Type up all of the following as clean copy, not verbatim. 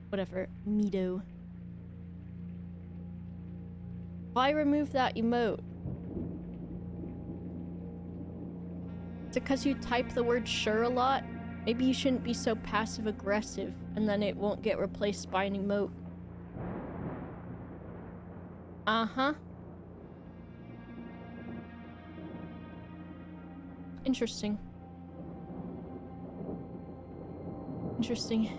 whatever, meadow. Why remove that emote? Is it because you type the word sure a lot? Maybe you shouldn't be so passive-aggressive, and then it won't get replaced by an emote. Uh-huh. Interesting. Interesting.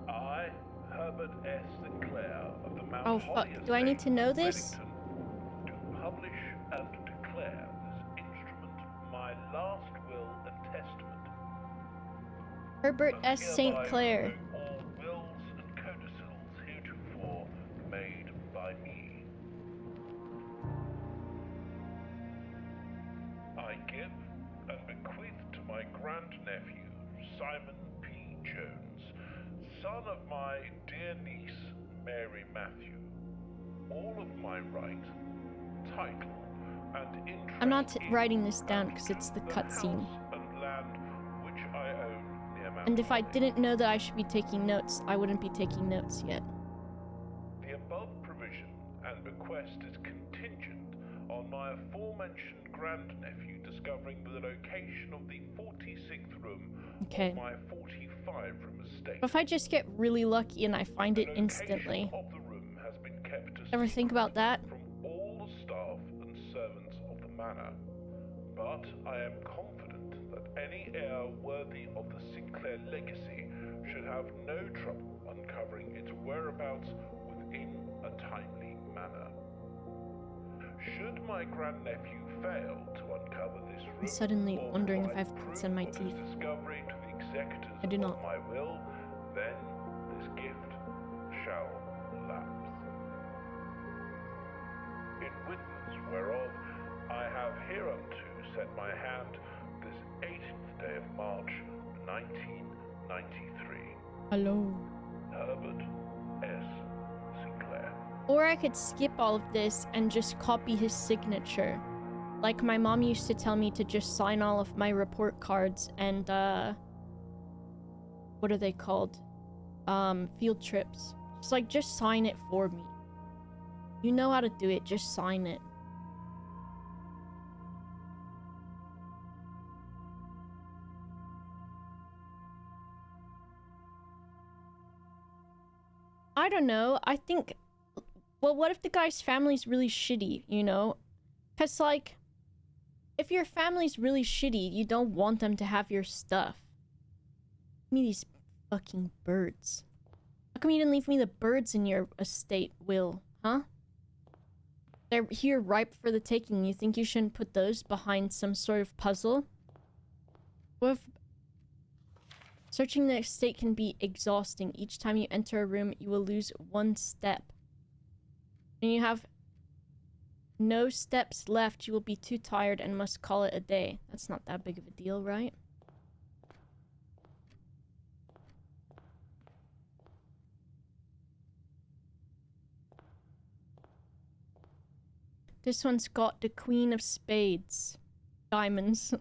I, Herbert S. Sinclair of the Mount Oh, Holly fuck. Do I need to know this? Wellington, do publish and declare this instrument my last will and testament. Herbert S. St. Clair. All wills and codicils heretofore made by me. I give and bequeath to my grandnephew, Simon P. Jones, son of my dear niece, Mary Matthew, all of my right, title, and interest. I'm not writing this down because it's the cutscene. And land which I own near Mount And if I Holly. didn't know that I should be taking notes, I wouldn't be taking notes yet. The above provision and bequest is contingent on my aforementioned grandnephew discovering the location of the 46th room Okay. of my 45-room estate. What if I just get really lucky and I find it The location instantly? of the room has been kept a Ever think about that? from all the staff and servants of the manor, but I am confident that any heir worthy of the Sinclair legacy should have no trouble uncovering its whereabouts within a timely manner. Should my grandnephew fail to uncover this room, I'm suddenly or wondering if I provide have proof pizza in my of his teeth. discovery to the executors I do not. of my will, then this gift shall lapse. In witness whereof I have hereunto set my hand this 18th day of March, 1993. Hello. Herbert S. Sinclair. Or I could skip all of this and just copy his signature. Like my mom used to tell me to just sign all of my report cards and, what are they called? Field trips. Just like, just sign it for me. You know how to do it, just sign it. I don't know, I think... Well, what if the guy's family's really shitty, you know? Because, like, if your family's really shitty, you don't want them to have your stuff. Give me these fucking birds. How come you didn't leave me the birds in your estate, Will? Huh? They're here ripe for the taking. You think you shouldn't put those behind some sort of puzzle? What if... Searching the estate can be exhausting. Each time you enter a room, you will lose one step. When you have no steps left, you will be too tired and must call it a day. That's not that big of a deal, right? This one's got the Queen of Spades. Diamonds.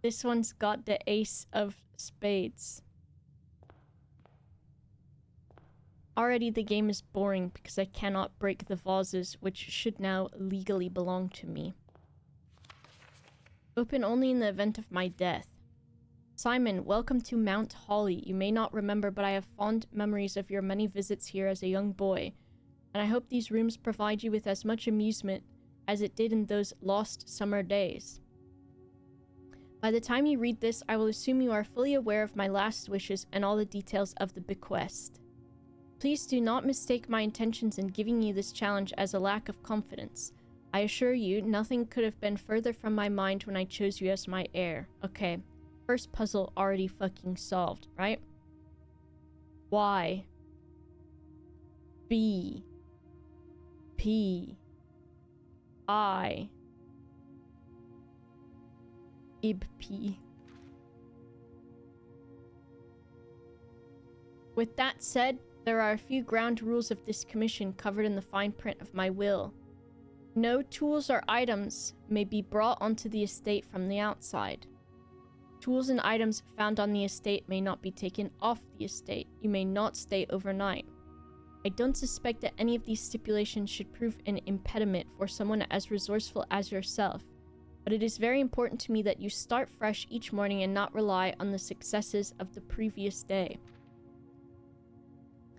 This one's got the Ace of Spades. Already the game is boring because I cannot break the vases, which should now legally belong to me. Open only in the event of my death. Simon, welcome to Mount Holly. You may not remember, but I have fond memories of your many visits here as a young boy, and I hope these rooms provide you with as much amusement as it did in those lost summer days. By the time you read this, I will assume you are fully aware of my last wishes and all the details of the bequest. Please do not mistake my intentions in giving you this challenge as a lack of confidence. I assure you, nothing could have been further from my mind when I chose you as my heir. Okay, first puzzle already fucking solved, right? Y. B. P. I. Ib P. With that said, there are a few ground rules of this commission covered in the fine print of my will. No tools or items may be brought onto the estate from the outside. Tools and items found on the estate may not be taken off the estate. You may not stay overnight. I don't suspect that any of these stipulations should prove an impediment for someone as resourceful as yourself, but it is very important to me that you start fresh each morning and not rely on the successes of the previous day.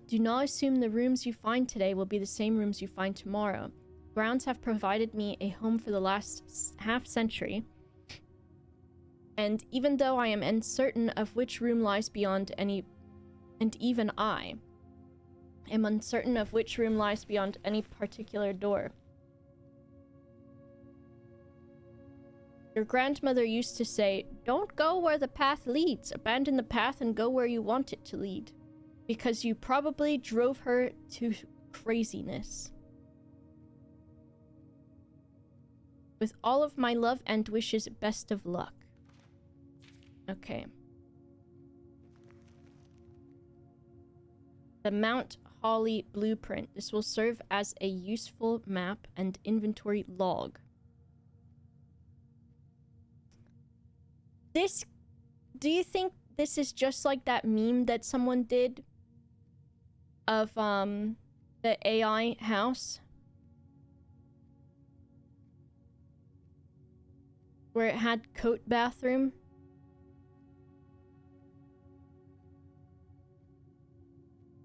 Do not assume the rooms you find today will be the same rooms you find tomorrow. Grounds have provided me a home for the last half century, and even though I am uncertain of which room lies beyond any... And even I am uncertain of which room lies beyond any particular door. Your grandmother used to say, "Don't go where the path leads. Abandon the path and go where you want it to lead." Because you probably drove her to craziness. With all of my love and wishes, best of luck. Okay. The Mount Holly blueprint. This will serve as a useful map and inventory log. This... Do you think this is just like that meme that someone did? Of, the AI house? Where it had coat bathroom?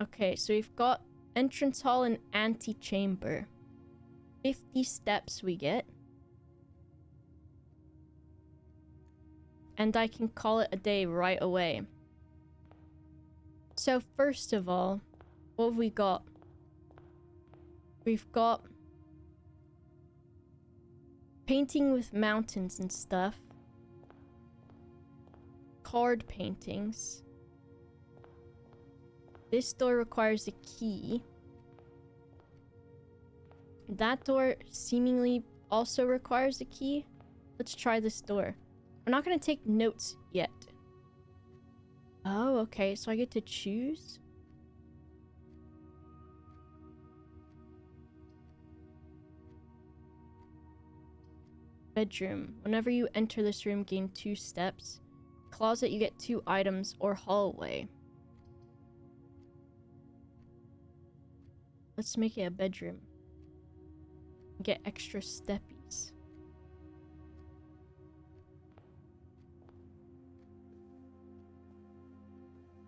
Okay, so we've got entrance hall and antechamber. 50 steps we get. And I can call it a day right away. So first of all, what have we got? We've got painting with mountains and stuff. Card paintings. This door requires a key. That door seemingly also requires a key. Let's try this door. We're not gonna take notes yet. Oh, okay, so I get to choose? Bedroom. Whenever you enter this room, gain 2 steps. Closet, you get 2 items, or hallway. Let's make it a bedroom. Get extra steppies.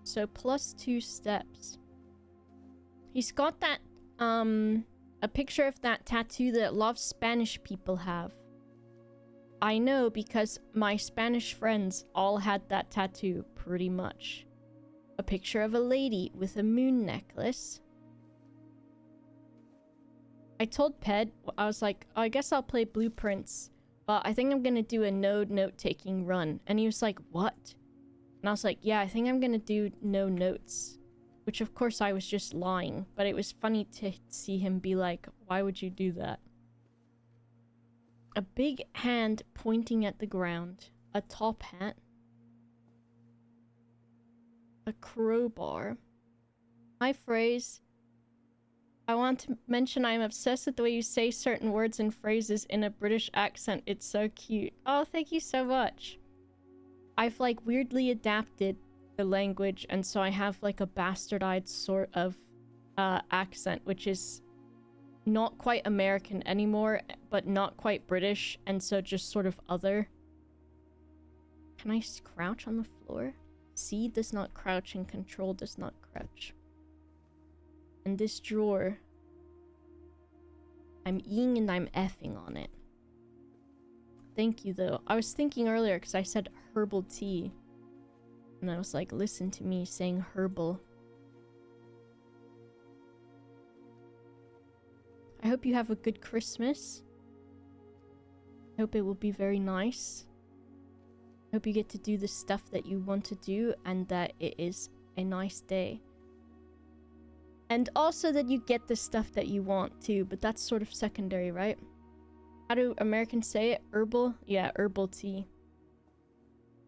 So plus 2 steps. He's got that, a picture of that tattoo that a lot of Spanish people have. I know because my Spanish friends all had that tattoo, pretty much. A picture of a lady with a moon necklace. I told Ped, I was like, oh, I guess I'll play Blueprints, but I think I'm gonna do a no note-taking run. And he was like, what? And I was like, yeah, I think I'm gonna do no notes. Which of course I was just lying, but it was funny to see him be like, why would you do that? A big hand pointing at the ground. A top hat. A crowbar. My phrase. I want to mention I'm obsessed with the way you say certain words and phrases in a British accent. It's so cute. Oh, thank you so much. I've like weirdly adapted the language, and so I have like a bastardized sort of accent, which is not quite American anymore, but not quite British, and so just sort of other. Can I crouch on the floor? C does not crouch and control does not crouch. And this drawer, I'm E-ing and I'm F-ing on it. Thank you though. I was thinking earlier because I said herbal tea. And I was like, listen to me saying herbal. I hope you have a good Christmas. I hope it will be very nice. I hope you get to do the stuff that you want to do and that it is a nice day. And also that you get the stuff that you want too, but that's sort of secondary, right? How do Americans say it? Herbal? Yeah, herbal tea.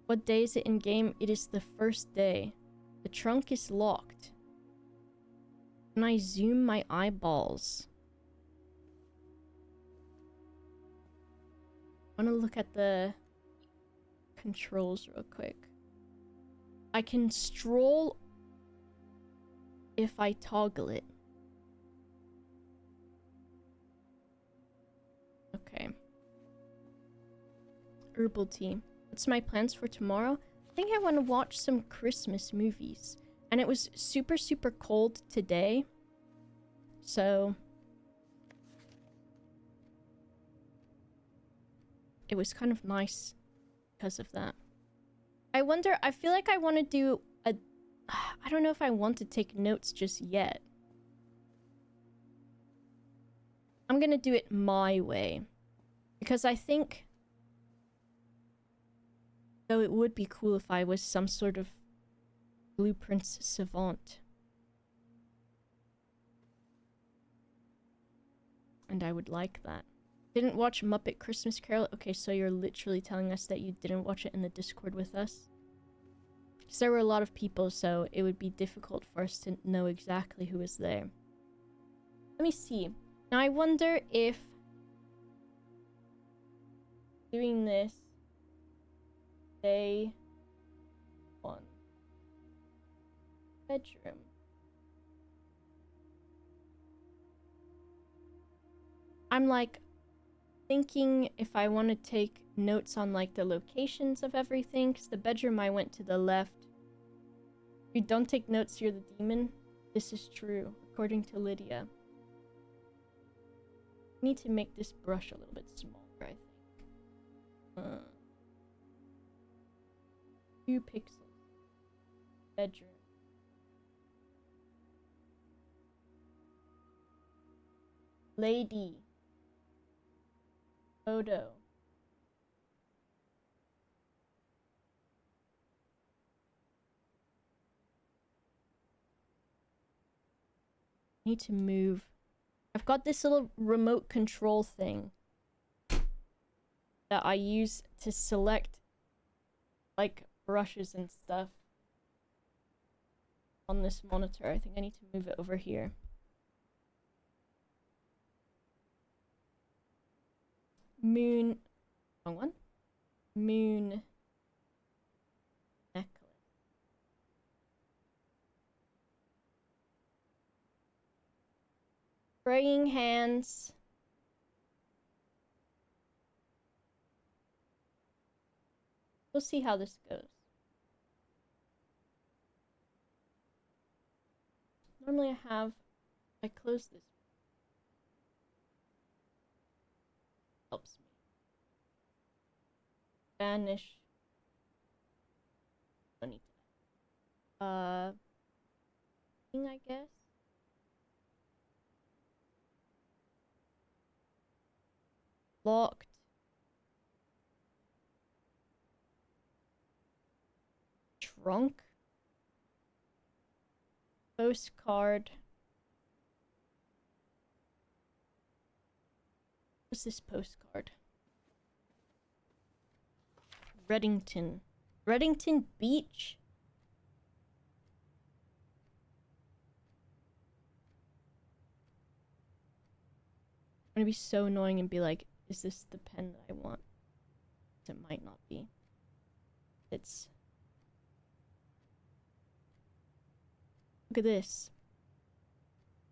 What day is it in game? It is the first day. The trunk is locked. Can I zoom my eyeballs? I want to look at the controls real quick. I can stroll if I toggle it. Okay. Herbal tea. What's my plans for tomorrow? I think I want to watch some Christmas movies. And it was super, super cold today. So it was kind of nice because of that. I wonder, I feel like I want to do a... I don't know if I want to take notes just yet. I'm gonna do it my way. Because I think... though it would be cool if I was some sort of blueprints savant. And I would like that. Didn't watch Muppet Christmas Carol? Okay, so you're literally telling us that you didn't watch it in the Discord with us? Because there were a lot of people, so it would be difficult for us to know exactly who was there. Let me see. Now I wonder if doing this day one bedroom. I'm like thinking if I want to take notes on like the locations of everything, because the bedroom I went to the left. If you don't take notes, you're the demon. This is true, according to Lydia. I need to make this brush a little bit smaller, I think. 2 pixels. Bedroom. Lady. Photo. Need to move. I've got this little remote control thing that I use to select like brushes and stuff on this monitor. I think I need to move it over here. Moon. Wrong one. Moon necklace. Praying hands. We'll see how this goes. Normally I close this. Helps me. Banish. Don't need to. Thing, I guess. Locked. Trunk. Postcard. What's this postcard? Reddington. Reddington Beach? I'm gonna be so annoying and be like, is this the pen that I want? It might not be. It's... Look at this.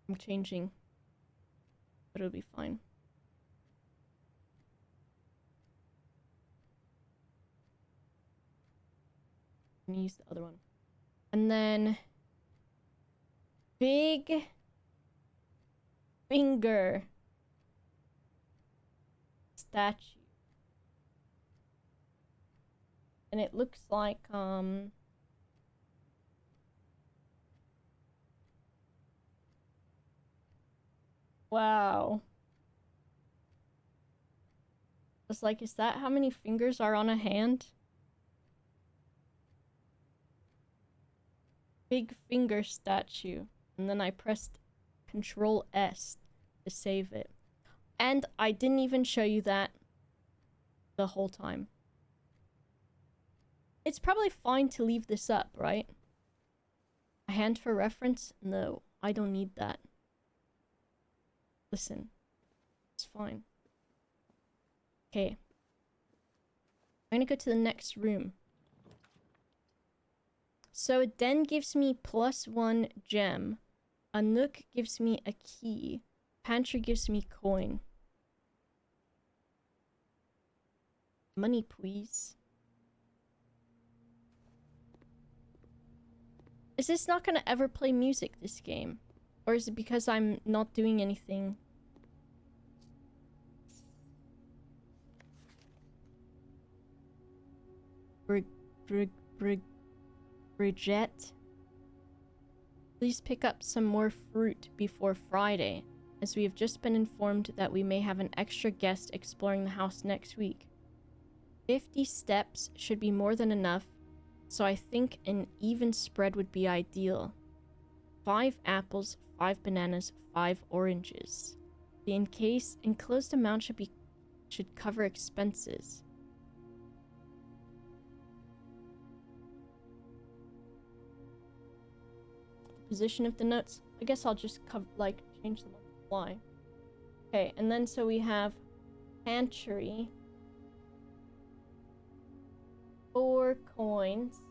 I'm changing. But it'll be fine. I'm gonna use the other one. And then... Big... Finger... Statue. And it looks like, wow. It's like, is that how many fingers are on a hand? Big finger statue. And then I pressed Control S to save it. And I didn't even show you that the whole time. It's probably fine to leave this up, right? A hand for reference? No, I don't need that. Listen. It's fine. Okay. I'm gonna go to the next room. So a den gives me +1 gem. A nook gives me a key. Pantry gives me coin. Money, please. Is this not gonna ever play music, this game? Or is it because I'm not doing anything? Bridget? Please pick up some more fruit before Friday, as we have just been informed that we may have an extra guest exploring the house next week. 50 steps should be more than enough, so I think an even spread would be ideal. 5 apples, 5 bananas, 5 oranges. The enclosed amount should cover expenses. Position of the notes. I guess I'll just change them on the fly. Okay, and then so we have pantry. 4 coins.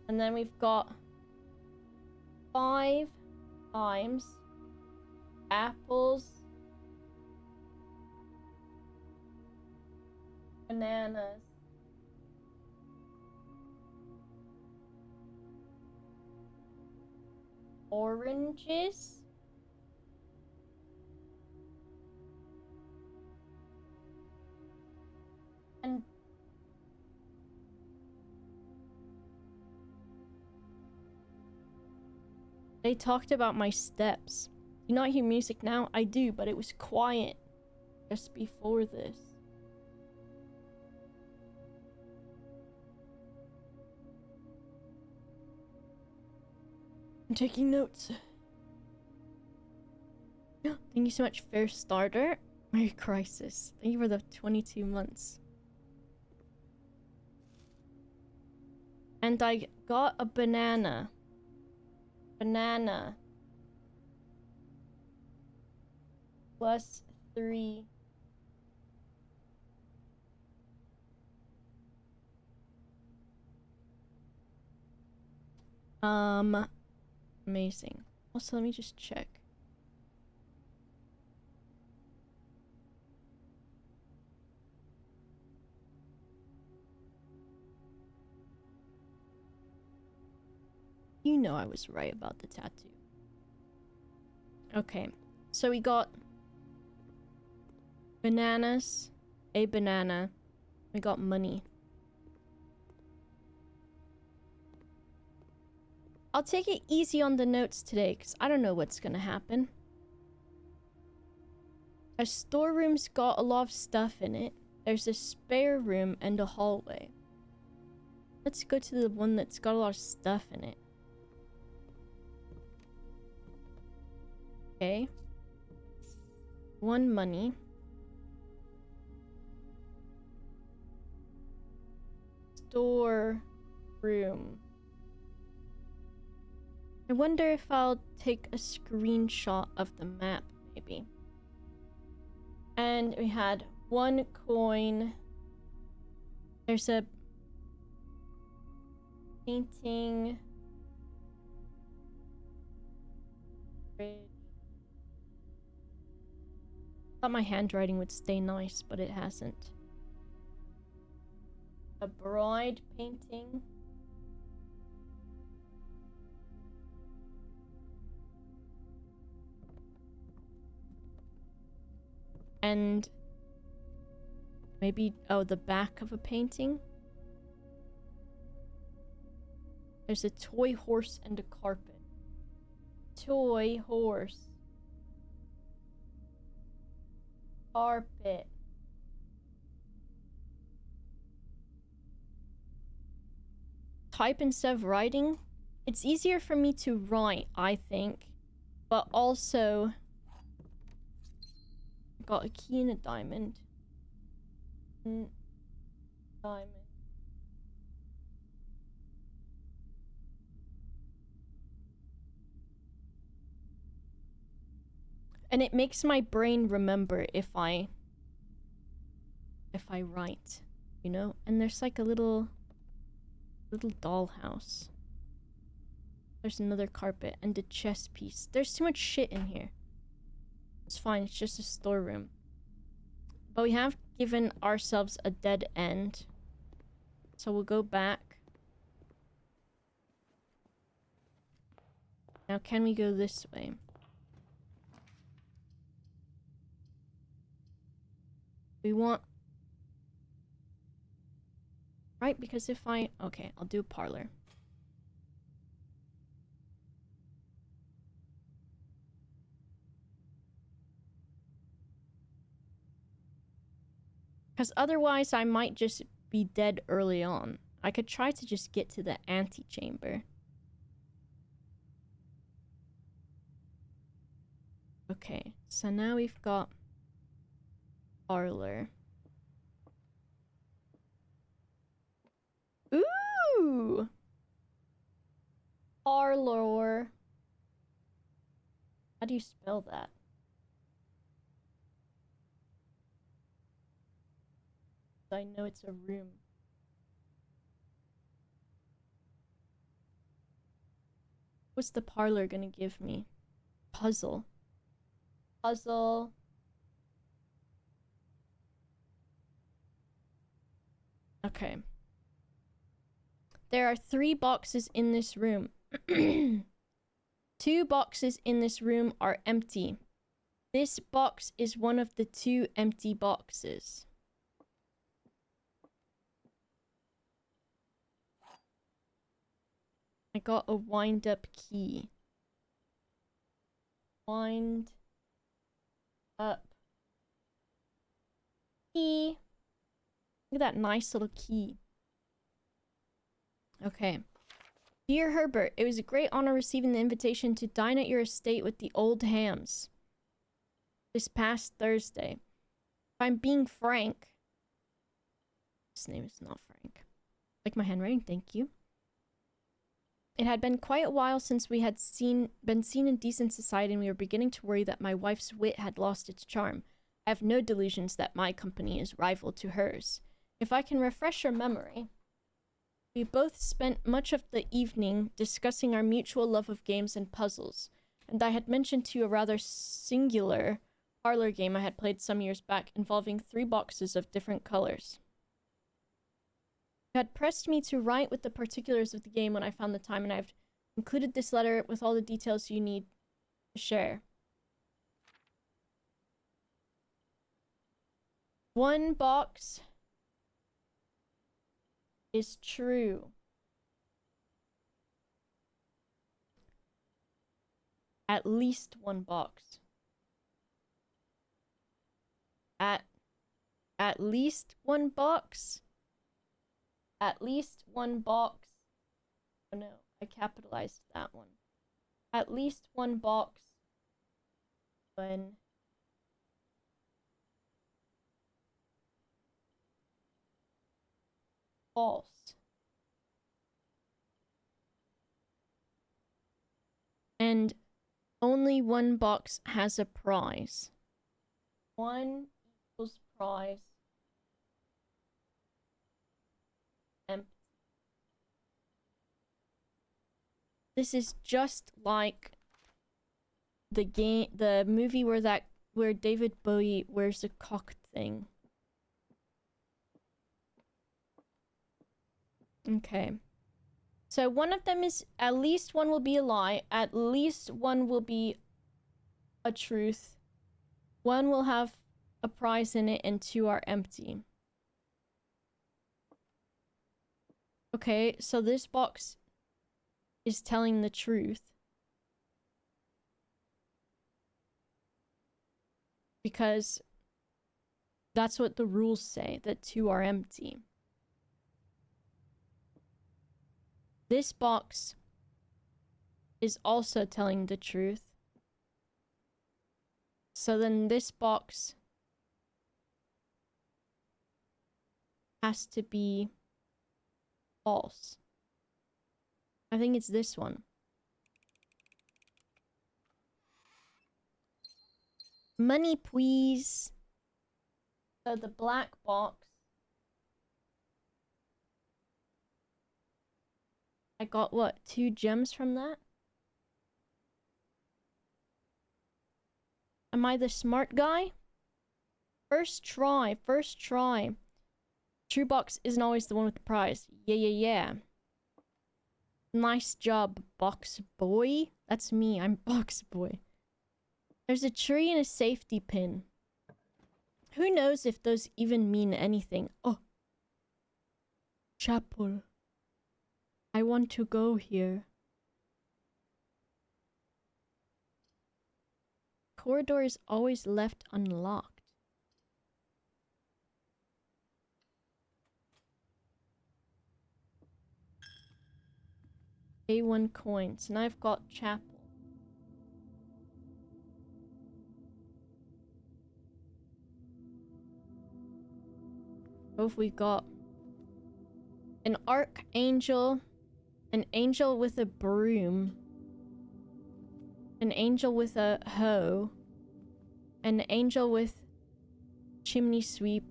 And then we've got 5 limes, apples, bananas, oranges, and they talked about my steps. Do you not hear music now? I do, but it was quiet just before this. I'm taking notes. Thank you so much, Fair Starter. Merry Crisis. Thank you for the 22 months. And I got a banana. Banana. +3. Amazing. Also, let me just check. You know I was right about the tattoo. Okay, so we got bananas, a banana, we got money. I'll take it easy on the notes today, because I don't know what's gonna happen. Our storeroom's got a lot of stuff in it. There's a spare room and a hallway. Let's go to the one that's got a lot of stuff in it. Okay. 1 money. Store room. I wonder if I'll take a screenshot of the map, maybe. And we had 1 coin. There's a painting. Bridge. Thought my handwriting would stay nice, but it hasn't. A bride painting. And maybe, oh, the back of a painting. There's a toy horse and a carpet. Toy horse. Carpet. Type instead of writing. It's easier for me to write, I think. But also, got a key and a diamond. Diamond. And it makes my brain remember if I write. you know? And there's like a little dollhouse. There's another carpet and a chess piece. There's too much shit in here. It's fine, it's just a storeroom. But we have given ourselves a dead end. So we'll go back. Now can we go this way? We want... Right, because if I... Okay, I'll do parlor. Because otherwise I might just be dead early on. I could try to just get to the antechamber. Okay, so now we've got parlor. Ooh! Parlor. How do you spell that? I know it's a room. What's the parlor gonna give me? Puzzle. Puzzle. Okay. There are 3 boxes in this room. 2 boxes in this room are empty. This box is one of the 2 empty boxes. I got a wind-up key. Wind up key. Look at that nice little key. Okay. Dear Herbert, it was a great honor receiving the invitation to dine at your estate with the old hams this past Thursday. If I'm being frank, his name is not Frank. Like my handwriting, thank you. It had been quite a while since we had been seen in decent society, and we were beginning to worry that my wife's wit had lost its charm. I have no delusions that my company is rival to hers. If I can refresh your memory, we both spent much of the evening discussing our mutual love of games and puzzles, and I had mentioned to you a rather singular parlor game I had played some years back involving 3 boxes of different colors. You had pressed me to write with the particulars of the game when I found the time, and I've included this letter with all the details you need to share. 1 box is true. At least 1 box. At least 1 box. At least 1 box. Oh no, I capitalized that one. At least 1 box. When false. And only 1 box has a prize. 1 equals prize. Empty. This is just like the movie where David Bowie wears a cocked thing. Okay. So one of them is, at least 1 will be a lie, at least 1 will be a truth, 1 will have a prize in it, and 2 are empty. Okay, so this box is telling the truth. Because that's what the rules say, that 2 are empty. This box is also telling the truth. So then this box has to be false. I think it's this one. Money, please. So the black box I got what, 2 gems from that? Am I the smart guy? First try, first try. True box isn't always the one with the prize. Yeah. Nice job, box boy. That's me, I'm box boy. There's a tree and a safety pin. Who knows if those even mean anything? Oh. Chapel. I want to go here. Corridor is always left unlocked. A1 coins. And I've got chapel. What have we got? An archangel. An angel with a broom. An angel with a hoe. An angel with chimney sweep.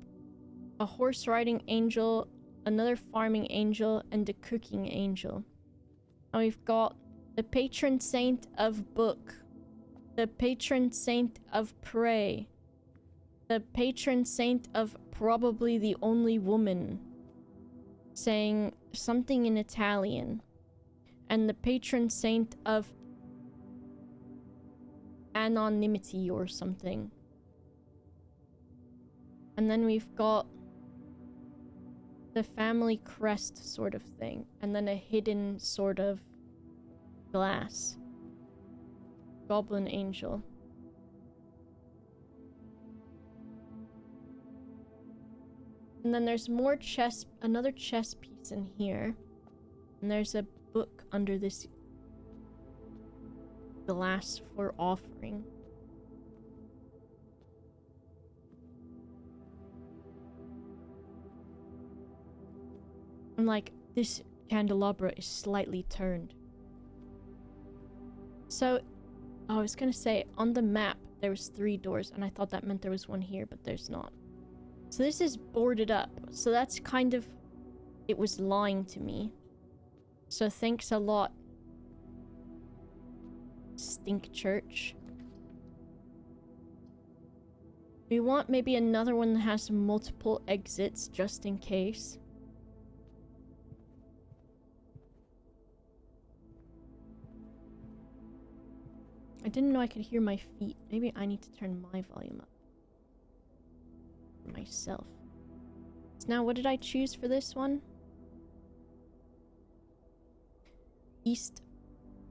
A horse riding angel. Another farming angel. And a cooking angel. And we've got the patron saint of book. The patron saint of pray. The patron saint of probably the only woman. Saying something in Italian. And the patron saint of anonymity or something. And then we've got the family crest sort of thing. And then a hidden sort of glass. Goblin angel. And then there's more chess, another chess piece in here. And there's a book under this glass for offering. And like, this candelabra is slightly turned. So, I was gonna say, on the map, there was 3 doors, and I thought that meant there was one here, but there's not. So this is boarded up, so that's kind of... it was lying to me. So thanks a lot, Stink Church. We want maybe another one that has multiple exits, just in case. I didn't know I could hear my feet. Maybe I need to turn my volume up. For myself. So now, what did I choose for this one? East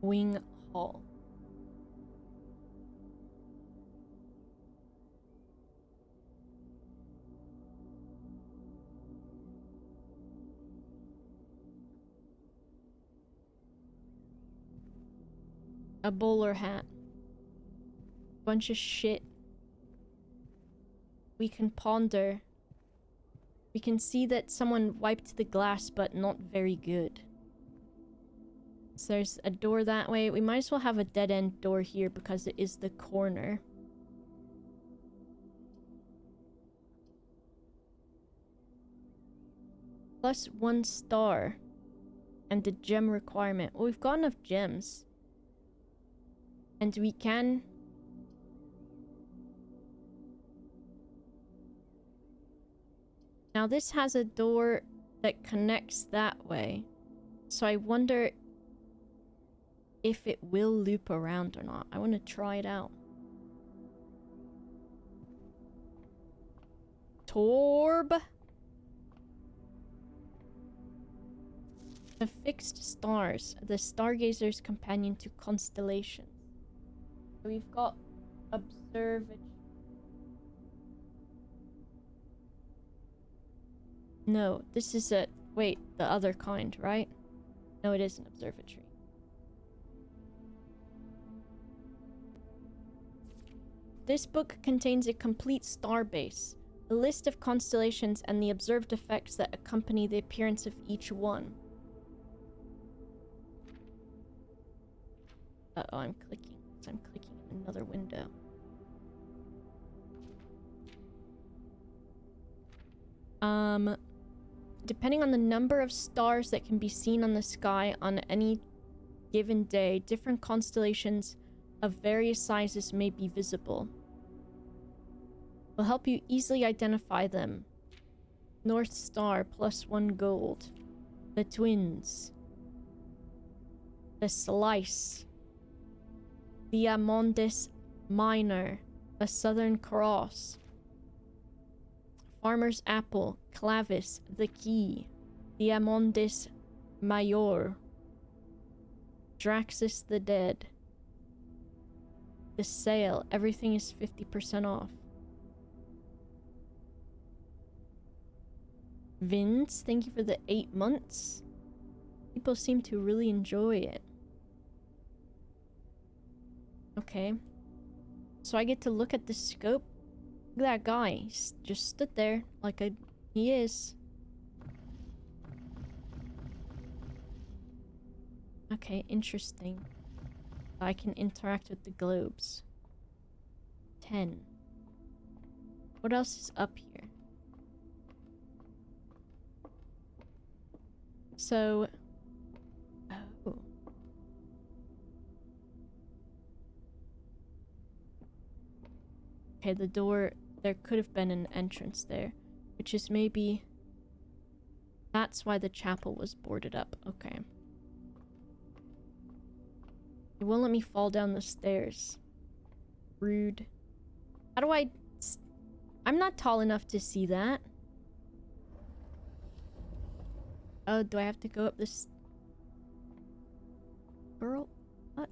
Wing Hall. A bowler hat. Bunch of shit. We can ponder. We can see that someone wiped the glass, but not very good. So there's a door that way. We might as well have a dead-end door here because it is the corner. Plus 1 star. And the gem requirement. Well, we've got enough gems. And we can... Now this has a door that connects that way. So I wonder if it will loop around or not. I want to try it out. Torb. The fixed stars. The stargazer's companion to constellations. So we've got observatory. No, this is a... wait, the other kind, right? No, it is an observatory. This book contains a complete star base, a list of constellations and the observed effects that accompany the appearance of each one. Uh-oh, I'm clicking. I'm clicking in another window. Depending on the number of stars that can be seen on the sky on any given day, different constellations of various sizes may be visible. Will help you easily identify them. North Star +1 gold. The Twins. The Slice. The Amondis Minor. A Southern Cross. Farmer's Apple. Clavis. The Key. The Amondis Major. Draxus the Dead. The Sale. Everything is 50% off. Vince, thank you for the 8 months. People seem to really enjoy it. Okay. So I get to look at the scope. Look at that guy. He's just stood there like he is. Okay, interesting. I can interact with the globes. 10. What else is up here? So, oh. Okay, the door, there could have been an entrance there, which is maybe, that's why the chapel was boarded up. Okay. It won't let me fall down the stairs. Rude. How do I'm not tall enough to see that. Oh, do I have to go up this... Girl? What?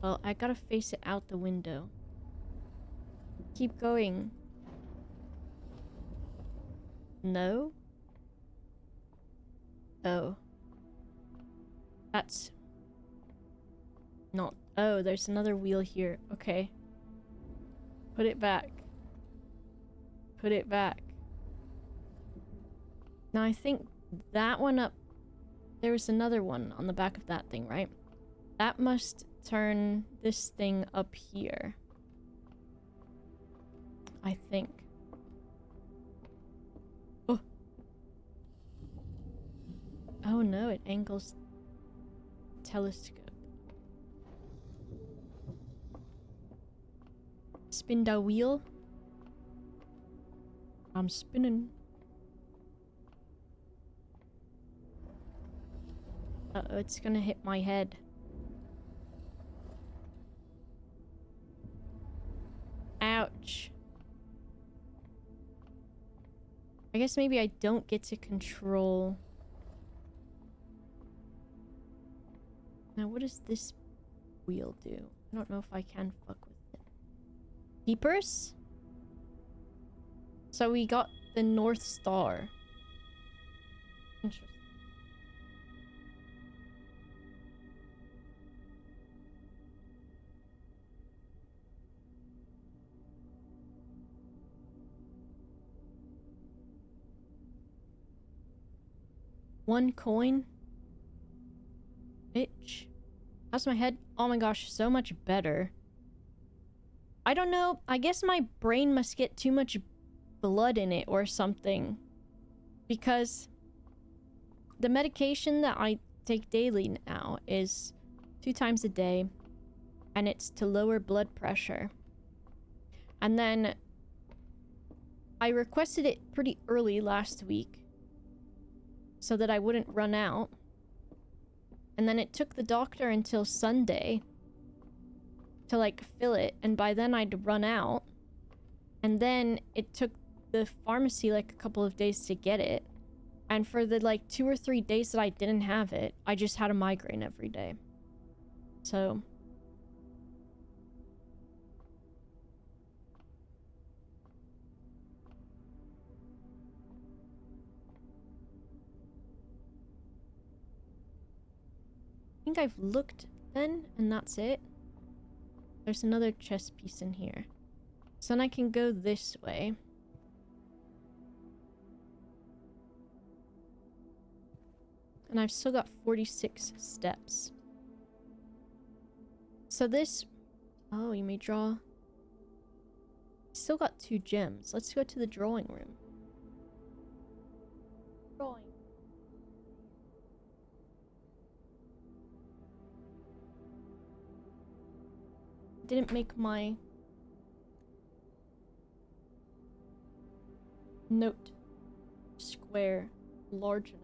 Well, I gotta face it out the window. Keep going. No? Oh. That's... not... Oh, there's another wheel here. Okay. Put it back. Put it back. Now I think that one up... There was another one on the back of that thing, right? That must turn this thing up here. I think. Oh. Oh no, it angles the telescope. Spin the wheel. I'm spinning. Uh-oh, it's gonna hit my head. Ouch. I guess maybe I don't get to control... Now, what does this wheel do? I don't know if I can fuck with it. Keepers? So we got the North Star. Interesting. One coin. Bitch. How's my head? Oh my gosh, so much better. I don't know. I guess my brain must get too much blood in it or something. Because the medication that I take daily now is 2 times a day. And it's to lower blood pressure. And then I requested it pretty early last week. So that I wouldn't run out. And then it took the doctor until Sunday to like fill it, and by then I'd run out. And then it took the pharmacy like a couple of days to get it. And for the like 2 or 3 days that I didn't have it, I just had a migraine every day. So I think I've looked then, and that's it. There's another chess piece in here. So then I can go this way. And I've still got 46 steps. So this Oh, you may draw. Still got 2 gems. Let's go to the drawing room. Drawing. Didn't make my note square large enough.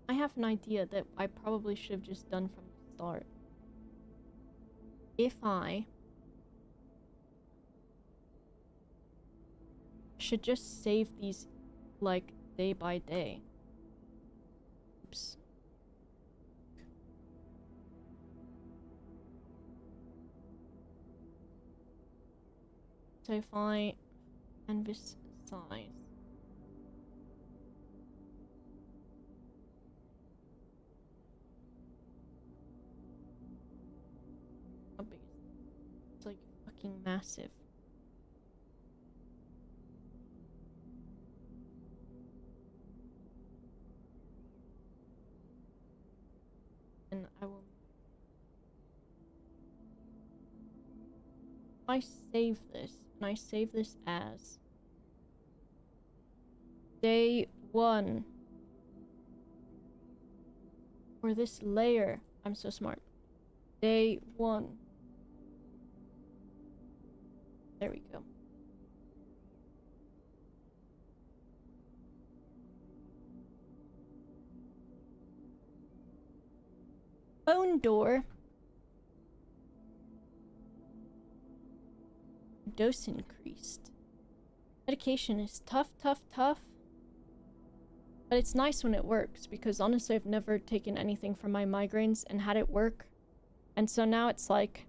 I have an idea that I probably should have just done from the start. If I should just save these, like, day by day. Oops. So if I canvas size. How big is it? It's like fucking massive. And I will. I save this, and I save this as day 1. For this layer, I'm so smart. Day 1. There we go. Own door. Dose increased. Medication is tough. But it's nice when it works, because honestly I've never taken anything for my migraines and had it work. And so now it's like,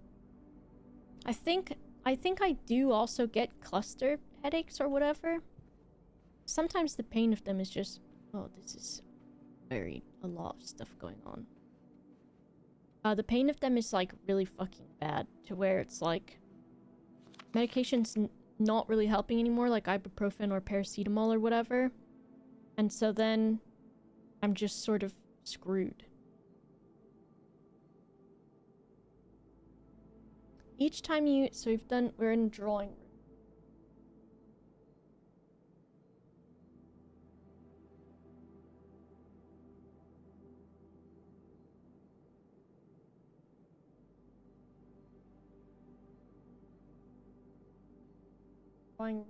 I think I do also get cluster headaches or whatever. Sometimes the pain of them is just, oh, this is a lot of stuff going on. The pain of them is like really fucking bad, to where it's like medication's not really helping anymore, like ibuprofen or paracetamol or whatever. And so then I'm just sort of screwed. Each time you, so we're in drawing room. Drawing room.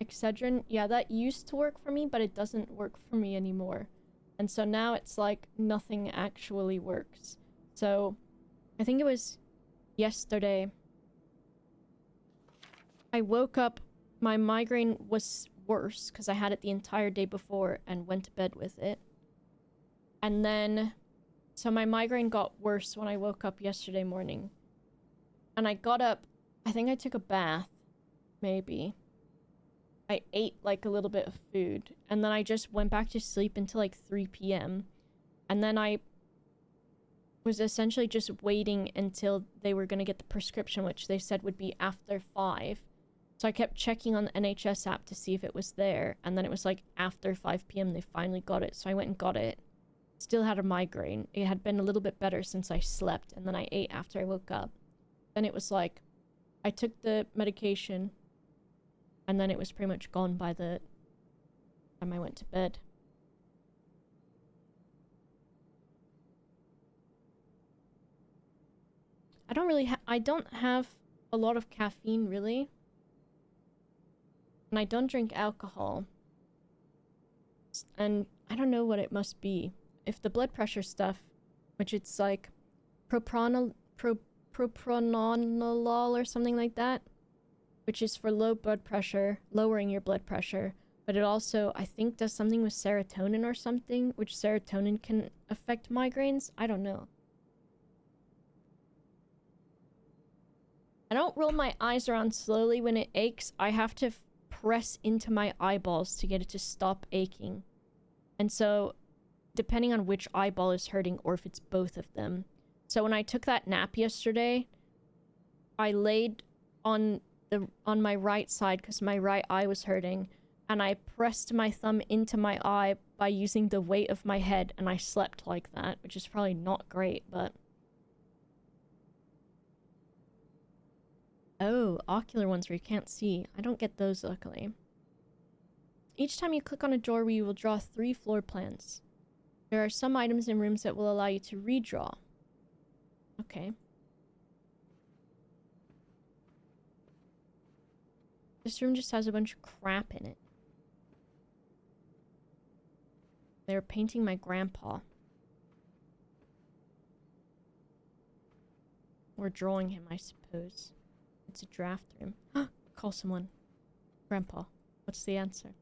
Excedrin, yeah, that used to work for me, but it doesn't work for me anymore. And so now it's like nothing actually works. So I think it was yesterday. I woke up, my migraine was worse because I had it the entire day before and went to bed with it. And then, so my migraine got worse when I woke up yesterday morning. And I got up, I think I took a bath, maybe. I ate like a little bit of food, and then I just went back to sleep until like 3 p.m. And then I was essentially just waiting until they were going to get the prescription, which they said would be after 5. So I kept checking on the NHS app to see if it was there, and then it was like after 5 p.m. they finally got it, so I went and got it. Still had a migraine. It had been a little bit better since I slept, and then I ate after I woke up. Then it was like, I took the medication, and then it was pretty much gone by the time I went to bed. I don't have a lot of caffeine, really. And I don't drink alcohol. And I don't know what it must be. If the blood pressure stuff, which it's like propranolol or something like that, which is for low blood pressure, lowering your blood pressure, but it also, I think, does something with serotonin or something, which serotonin can affect migraines. I don't know. I don't roll my eyes around slowly when it aches. I have to press into my eyeballs to get it to stop aching. And so, depending on which eyeball is hurting or if it's both of them, So when I took that nap yesterday, I laid on my right side because my right eye was hurting, and I pressed my thumb into my eye by using the weight of my head, and I slept like that, which is probably not great, but... Oh, ocular ones where you can't see. I don't get those, luckily. Each time you click on a doorway, you will draw 3 floor plans. There are some items in rooms that will allow you to redraw. Okay. This room just has a bunch of crap in it. They're painting my grandpa. Or drawing him, I suppose. It's a draft room. Call someone. Grandpa. What's the answer?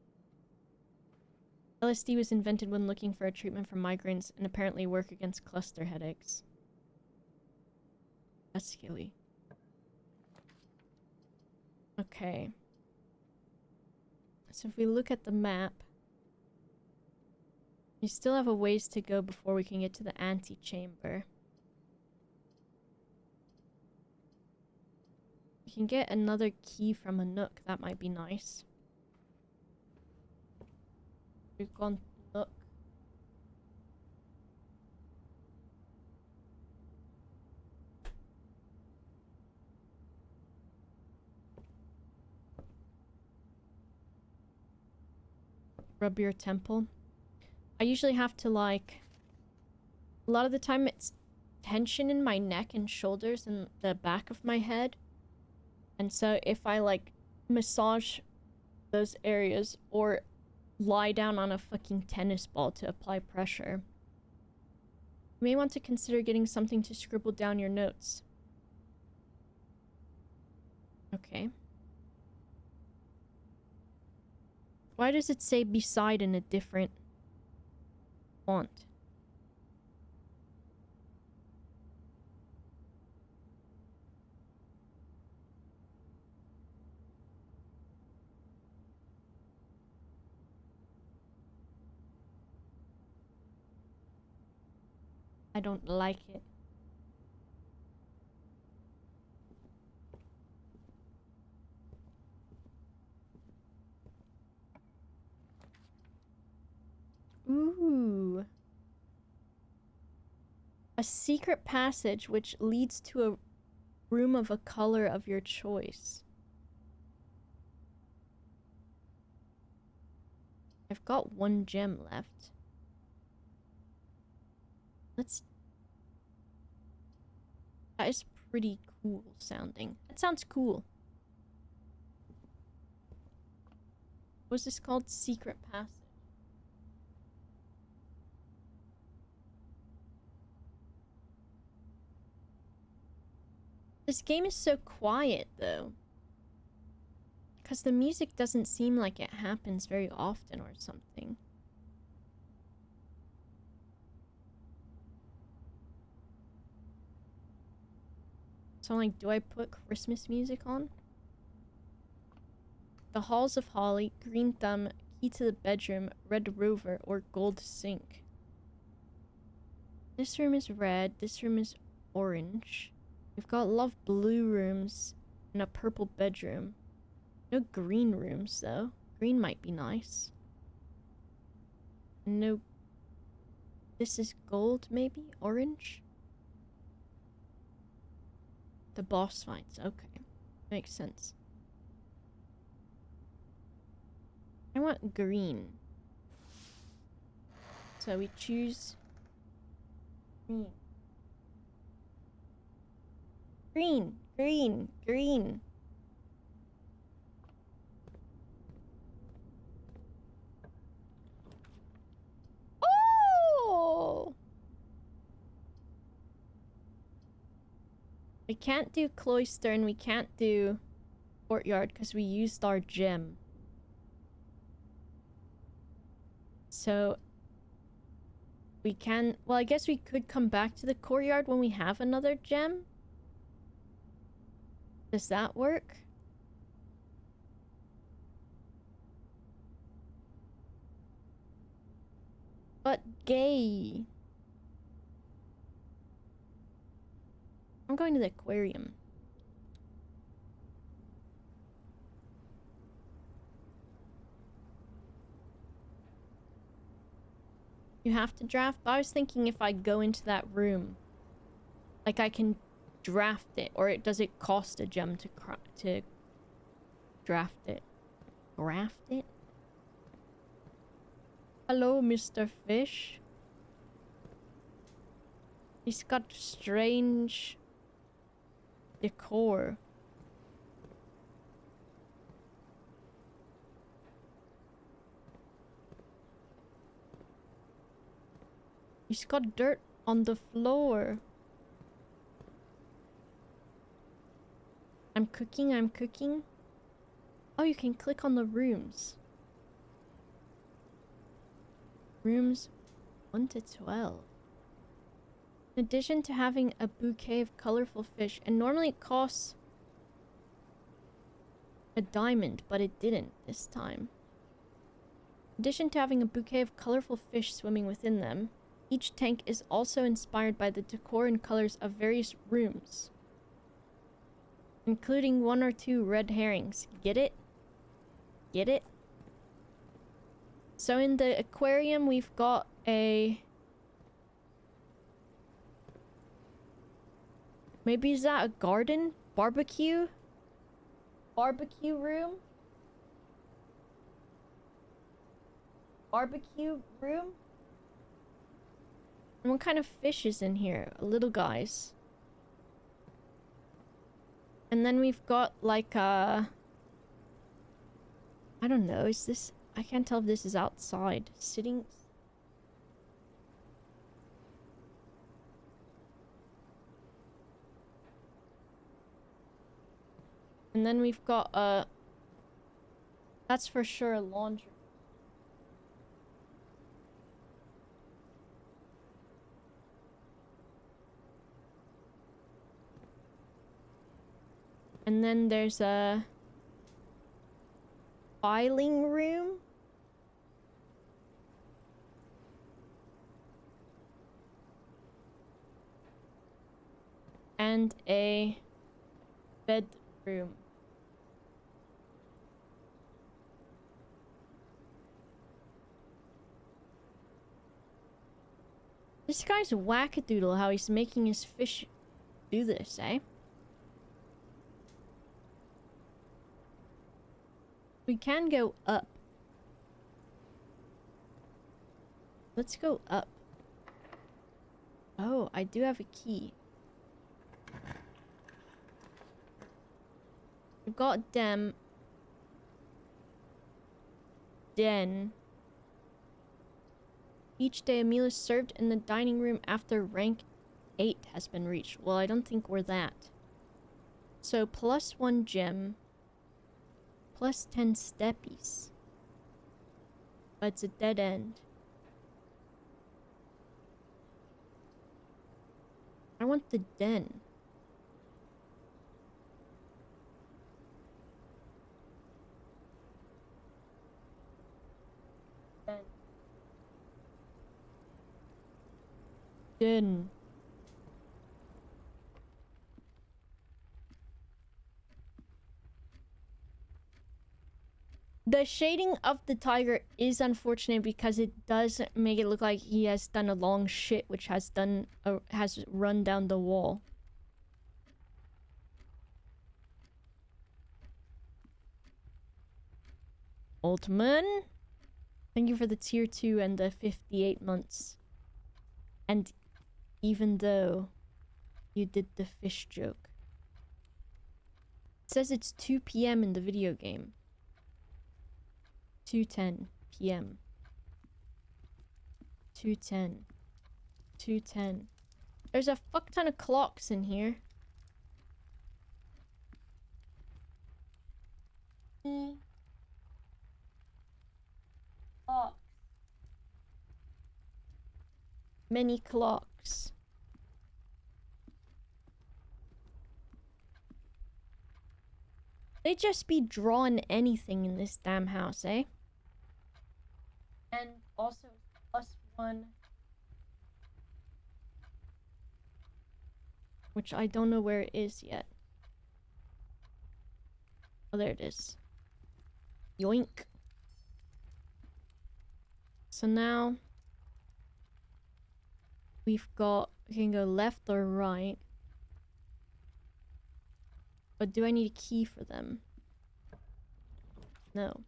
LSD was invented when looking for a treatment for migraines and apparently work against cluster headaches. That's skilly. Okay. So if we look at the map, we still have a ways to go before we can get to the antechamber. We can get another key from a nook. That might be nice. We've gone nook. Rub your temple. I usually have to, like... A lot of the time it's tension in my neck and shoulders and the back of my head. And so if I, like, massage those areas or lie down on a fucking tennis ball to apply pressure, you may want to consider getting something to scribble down your notes. Okay. Why does it say beside in a different font? I don't like it. Ooh. A secret passage which leads to a room of a color of your choice. I've got 1 gem left. Let's... That is pretty cool sounding. That sounds cool. What's this called? Secret passage. This game is so quiet, though. Because the music doesn't seem like it happens very often or something. So, like, do I put Christmas music on? The Halls of Holly, Green Thumb, Key to the Bedroom, Red Rover, or Gold Sink. This room is red, this room is orange. We've got love blue rooms and a purple bedroom. No green rooms, though. Green might be nice. No... This is gold, maybe? Orange? The boss fights. Okay. Makes sense. I want green. So we choose... green. Green! Green! Green! Oh! We can't do cloister and we can't do courtyard because we used our gem. So we can... Well, I guess we could come back to the courtyard when we have another gem. Does that work? But gay. I'm going to the aquarium. You have to draft? But I was thinking if I go into that room, like I can draft it, or does it cost a gem to draft it? Graft it? Hello, Mr. Fish. He's got strange decor. He's got dirt on the floor. I'm cooking, I'm cooking. Oh, you can click on the rooms. Rooms 1 to 12. In addition to having a bouquet of colorful fish, and normally it costs a diamond, but it didn't this time. In addition to having a bouquet of colorful fish swimming within them, each tank is also inspired by the decor and colors of various rooms, including 1 or 2 red herrings. Get it? Get it? So in the aquarium, we've got a... Maybe is that a garden? Barbecue? Barbecue room? Barbecue room? And what kind of fish is in here? Little guys. And then we've got like a... I don't know, is this... I can't tell if this is outside. Sitting... And then we've got a... That's for sure a laundry. And then there's a... filing room? And a... bedroom. This guy's wackadoodle how he's making his fish do this, eh? We can go up. Let's go up. Oh, I do have a key. We've got den. Each day a meal is served in the dining room after rank 8 has been reached. Well, I don't think we're that. So +1 gem. +10 steppies. But it's a dead end. I want the den. Den. The shading of the tiger is unfortunate because it does make it look like he has done a long shit, which has run down the wall. Altman, thank you for the tier 2 and the 58 months. And even though you did the fish joke, it says it's 2 p.m. in the video game. 2:10 p.m. 2:10. 2:10. There's a fuck ton of clocks in here. Clocks. Many clocks. They just be drawing anything in this damn house, eh? And also +1. which I don't know where it is yet. Oh, there it is. Yoink. So now we can go left or right. But do I need a key for them? No.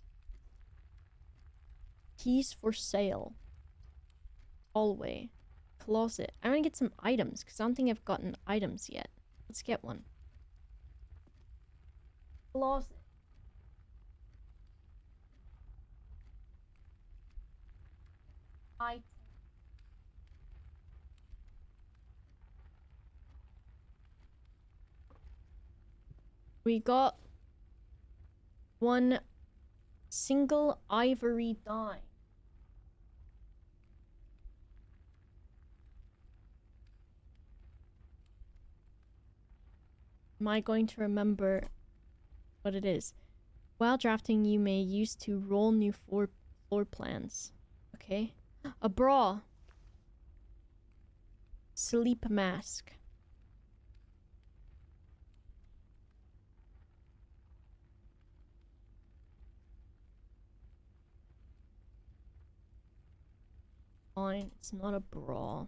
Keys for sale. Hallway. Closet. I want to get some items because I don't think I've gotten items yet. Let's get one. Closet. Item. We got one single ivory dye. Am I going to remember what it is? While drafting, you may use to roll new floor plans. Okay. A bra. Sleep mask. Fine, it's not a bra.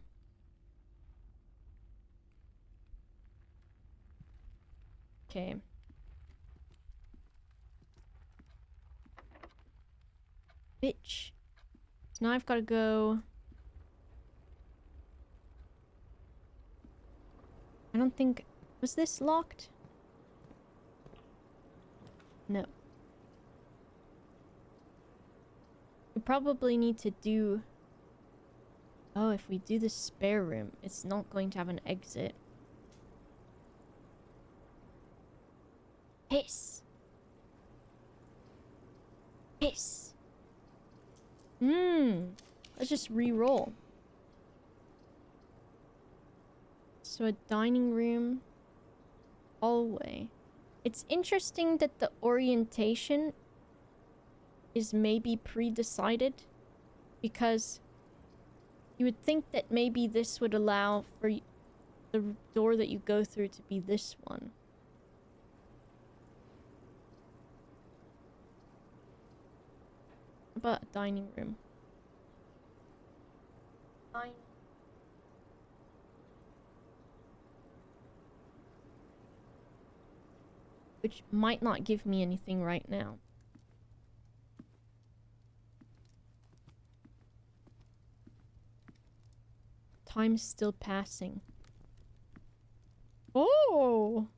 Okay. Bitch. So now I've got to go... I don't think... Was this locked? No. We probably need to do... Oh, if we do the spare room, it's not going to have an exit. Piss. Piss. Let's just re-roll. So a dining room. Hallway. It's interesting that the orientation is maybe pre-decided. Because you would think that maybe this would allow for the door that you go through to be this one. About a dining room. Which might not give me anything right now. Time's still passing. Oh!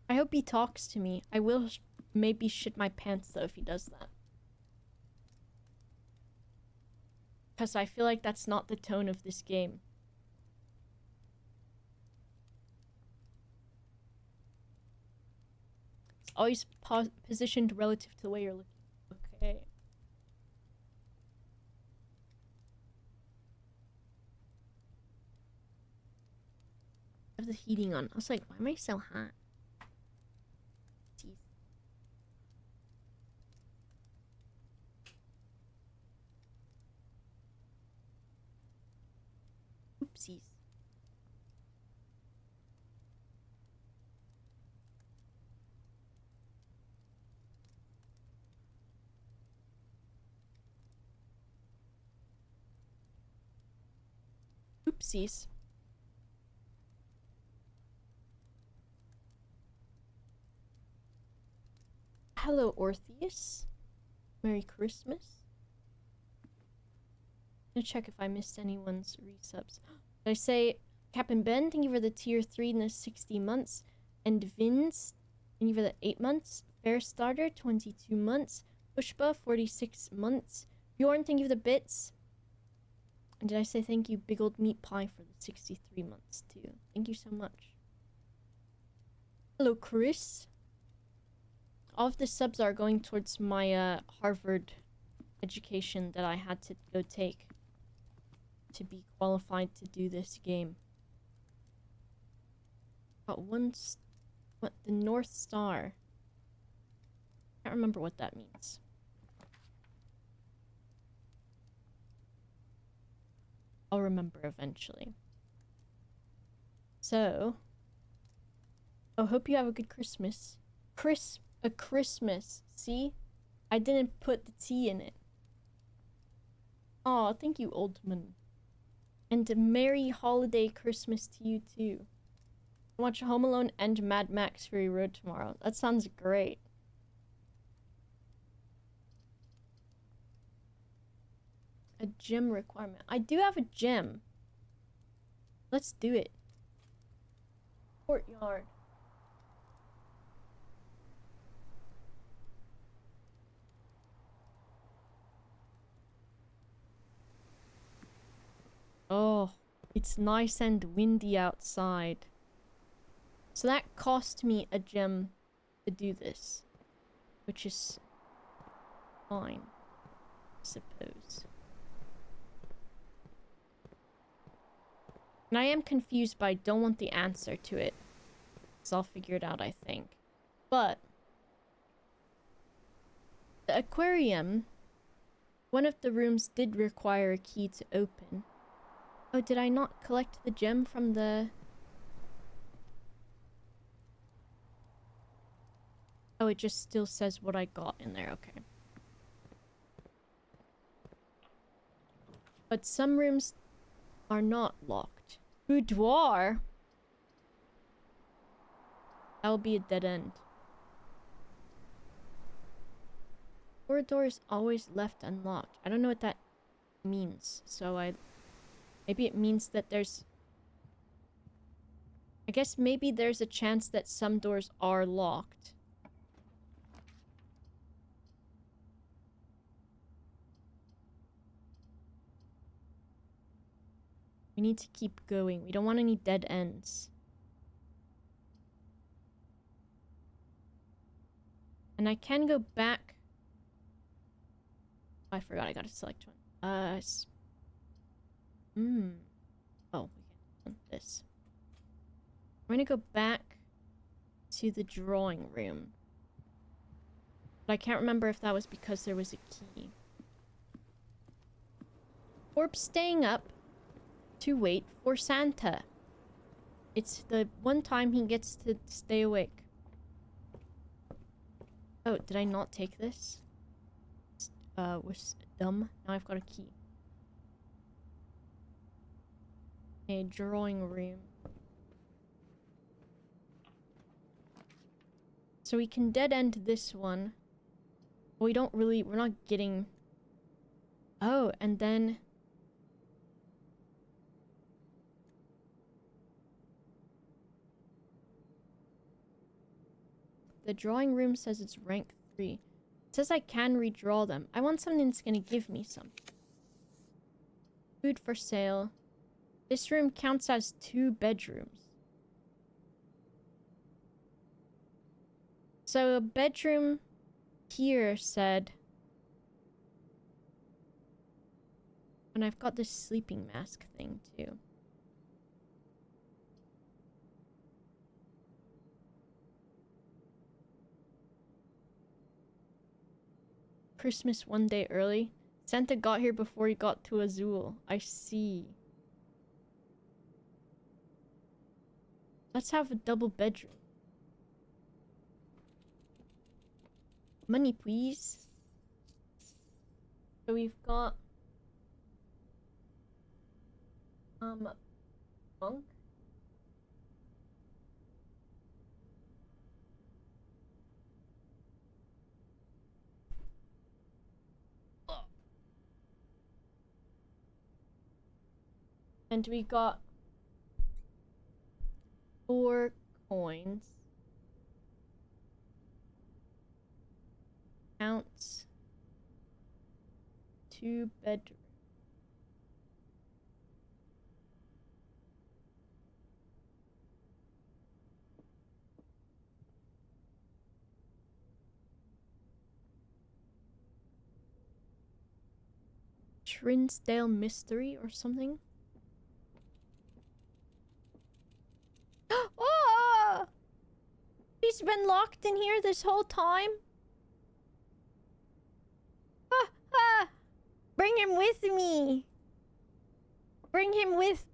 I hope he talks to me. I will maybe shit my pants though if he does that. Because I feel like that's not the tone of this game. It's always positioned relative to the way you're looking. Okay. I have the heating on. I was like, why am I so hot? Jeez. Oopsies. Oopsies. Hello, Orpheus. Merry Christmas. I'm gonna check if I missed anyone's resubs. Did I say Captain Ben, thank you for the tier 3 in the 60 months. And Vince, thank you for the 8 months. Fair Starter, 22 months. Pushba, 46 months. Bjorn, thank you for the bits. And did I say thank you, Big Old Meat Pie, for the 63 months too? Thank you so much. Hello, Chris. All of the subs are going towards my Harvard education that I had to go take to be qualified to do this game. Got one, what, the North Star. Can't remember what that means. I'll remember eventually. So, Oh, hope you have a good Christmas. A Christmas. See? I didn't put the T in it. Aw, thank you, Oldman. And a merry holiday Christmas to you, too. Watch Home Alone and Mad Max Fury Road tomorrow. That sounds great. A gym requirement. I do have a gym. Let's do it. Courtyard. Oh, it's nice and windy outside. So that cost me a gem to do this, which is fine, I suppose. And I am confused, but I don't want the answer to it. So I'll figure it out, I think. But the aquarium, one of the rooms did require a key to open. Oh, did I not collect the gem from the... Oh, it just still says what I got in there, okay. But some rooms are not locked. Boudoir? That'll be a dead end. Corridor is always left unlocked. I don't know what that means, so maybe it means that there's... I guess maybe there's a chance that some doors are locked. We need to keep going. We don't want any dead ends. And I can go back. Oh, I forgot I gotta select one. Oh, we can do this. I'm gonna go back to the drawing room. But I can't remember if that was because there was a key. Orb staying up to wait for Santa. It's the one time he gets to stay awake. Oh, did I not take this? Was dumb. Now I've got a key. A drawing room. So we can dead end this one. But we don't really, we're not getting... Oh, and then... The drawing room says it's rank 3. It says I can redraw them. I want something that's gonna give me some. Food for sale. This room counts as 2 bedrooms. So a bedroom here said... And I've got this sleeping mask thing too. Christmas one day early. Santa got here before he got to Azul. I see. Let's have a double bedroom. Money, please. So we've got... bunk. And we got 4 coins. Counts 2 bedrooms. Trinsdale Mystery or something. Oh! He's been locked in here this whole time? Ah, ah! Bring him with me! Bring him with!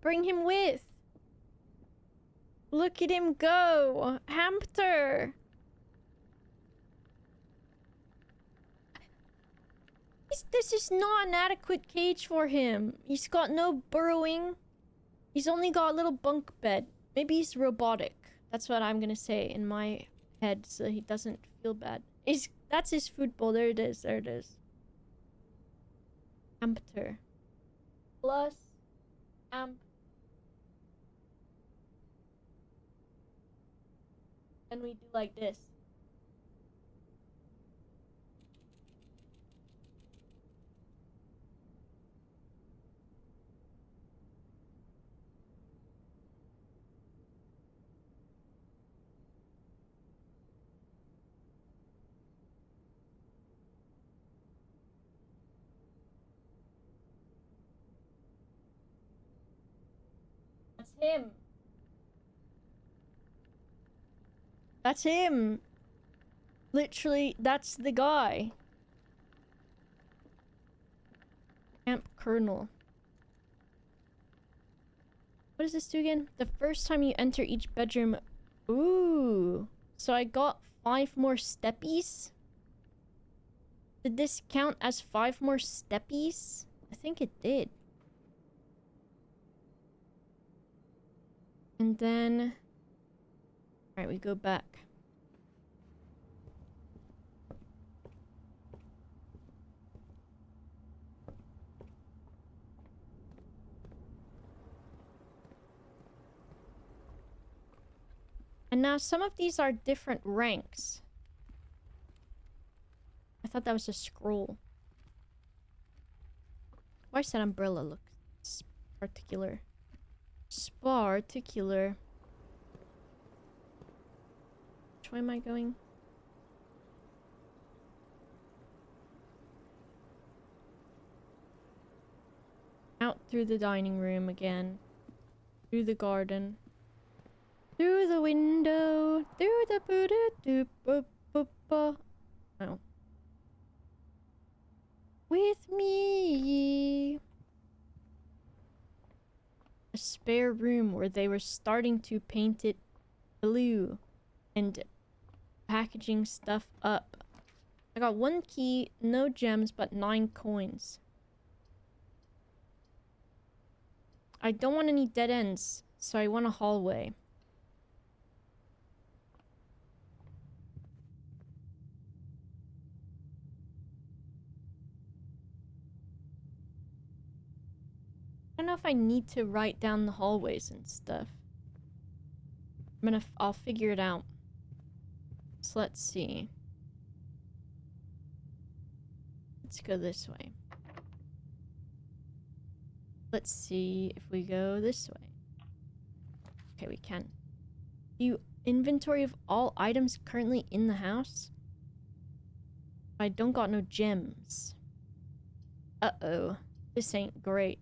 Look at him go! Hamster! This is not an adequate cage for him. He's got no burrowing. He's only got a little bunk bed. Maybe he's robotic. That's what I'm gonna say in my head so he doesn't feel bad. That's his food bowl. There it is. There it is. Hamster. Plus and we do like this. That's him. That's him. Literally, that's the guy. Camp Colonel. What does this do again? The first time you enter each bedroom. Ooh. So I got 5 more steppies? Did this count as 5 more steppies? I think it did. And then... Alright, we go back. And now some of these are different ranks. I thought that was a scroll. Why does that umbrella look particular? Sparticular. Which way am I going? Out through the dining room again. Through the garden. Through the window. Through the boo-doo-doo-boo-boo-boo. Oh. With me. A spare room where they were starting to paint it blue and packaging stuff up. I got 1 key, no gems, but 9 coins. I don't want any dead ends, so I want a hallway. I don't know if I need to write down the hallways and stuff. I'll figure it out. So let's see. Let's go this way. Let's see if we go this way. Okay, we can. You inventory of all items currently in the house? I don't got no gems. Uh-oh. This ain't great.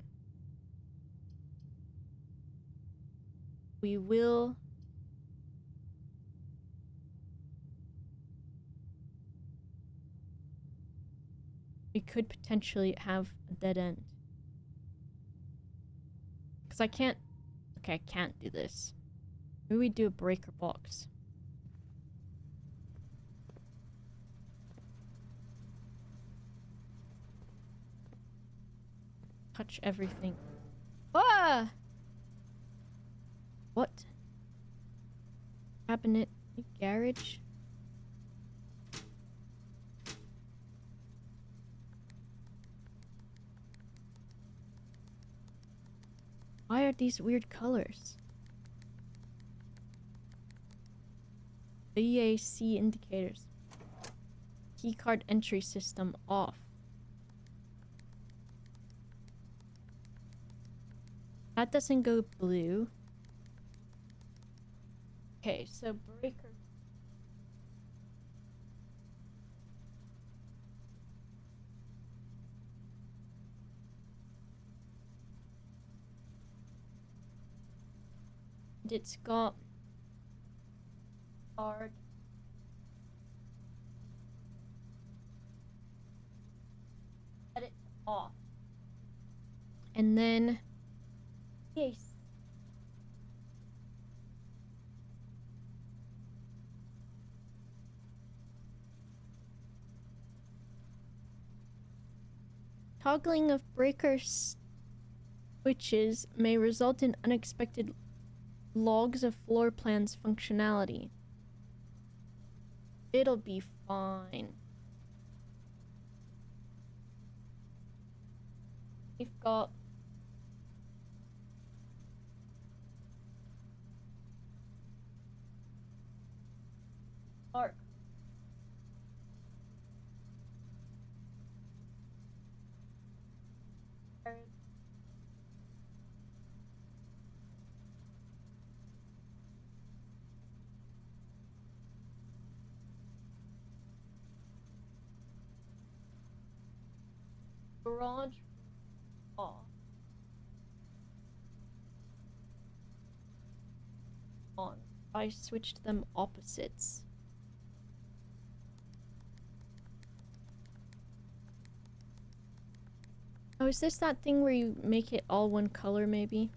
We will... We could potentially have a dead end. Because I can't... Okay, I can't do this. Maybe we do a breaker box. Touch everything. Ah! What? Cabinet? Garage? Why are these weird colors? VAC indicators. Keycard entry system off. That doesn't go blue. Okay, so breaker. It's got card. Set it off. And then yes. Toggling of breaker switches may result in unexpected logs of floor plans functionality. It'll be fine. We've got dark. Garage off. On. I switched them opposites. Oh, is this that thing where you make it all one color, maybe?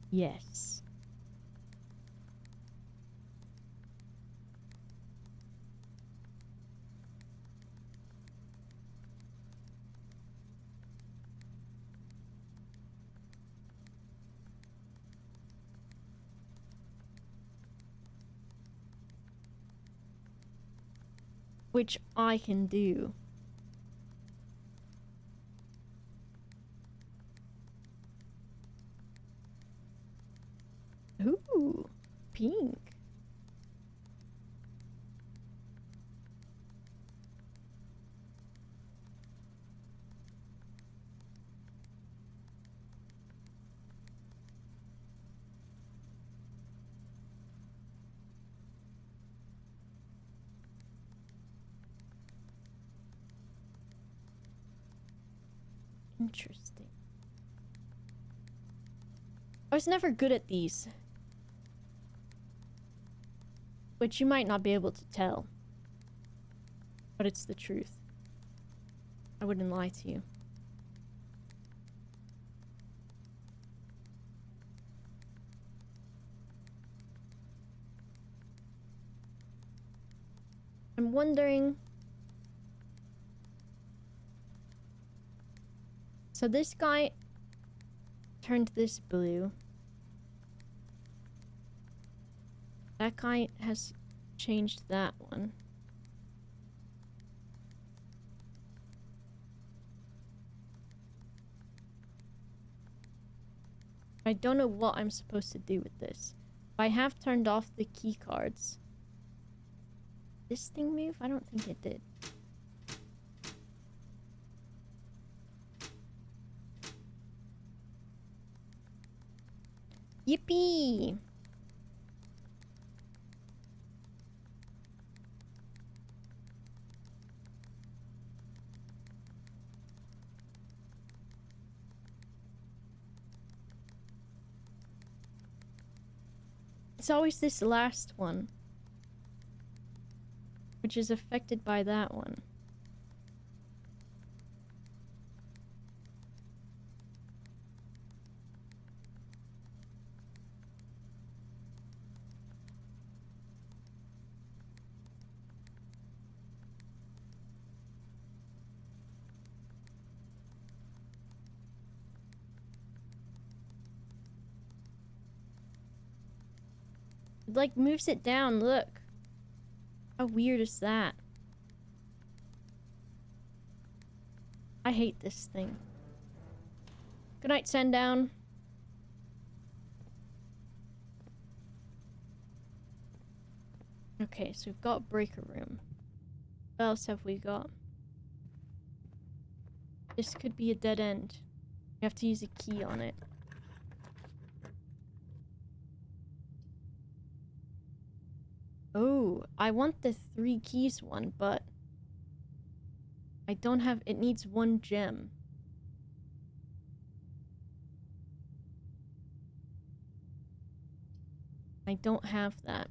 Yes. Which I can do. Ooh, pink. Interesting. I was never good at these. Which you might not be able to tell. But it's the truth. I wouldn't lie to you. I'm wondering... So this guy turned this blue. That guy has changed that one. I don't know what I'm supposed to do with this. I have turned off the key cards. This thing move? I don't think it did. Yippee! It's always this last one, which is affected by that one. It like moves it down, look. How weird is that? I hate this thing. Good night, Sundown. Okay, so we've got breaker room. What else have we got? This could be a dead end. You have to use a key on it. Oh, I want the 3 keys one, but I don't have... It needs 1 gem. I don't have that.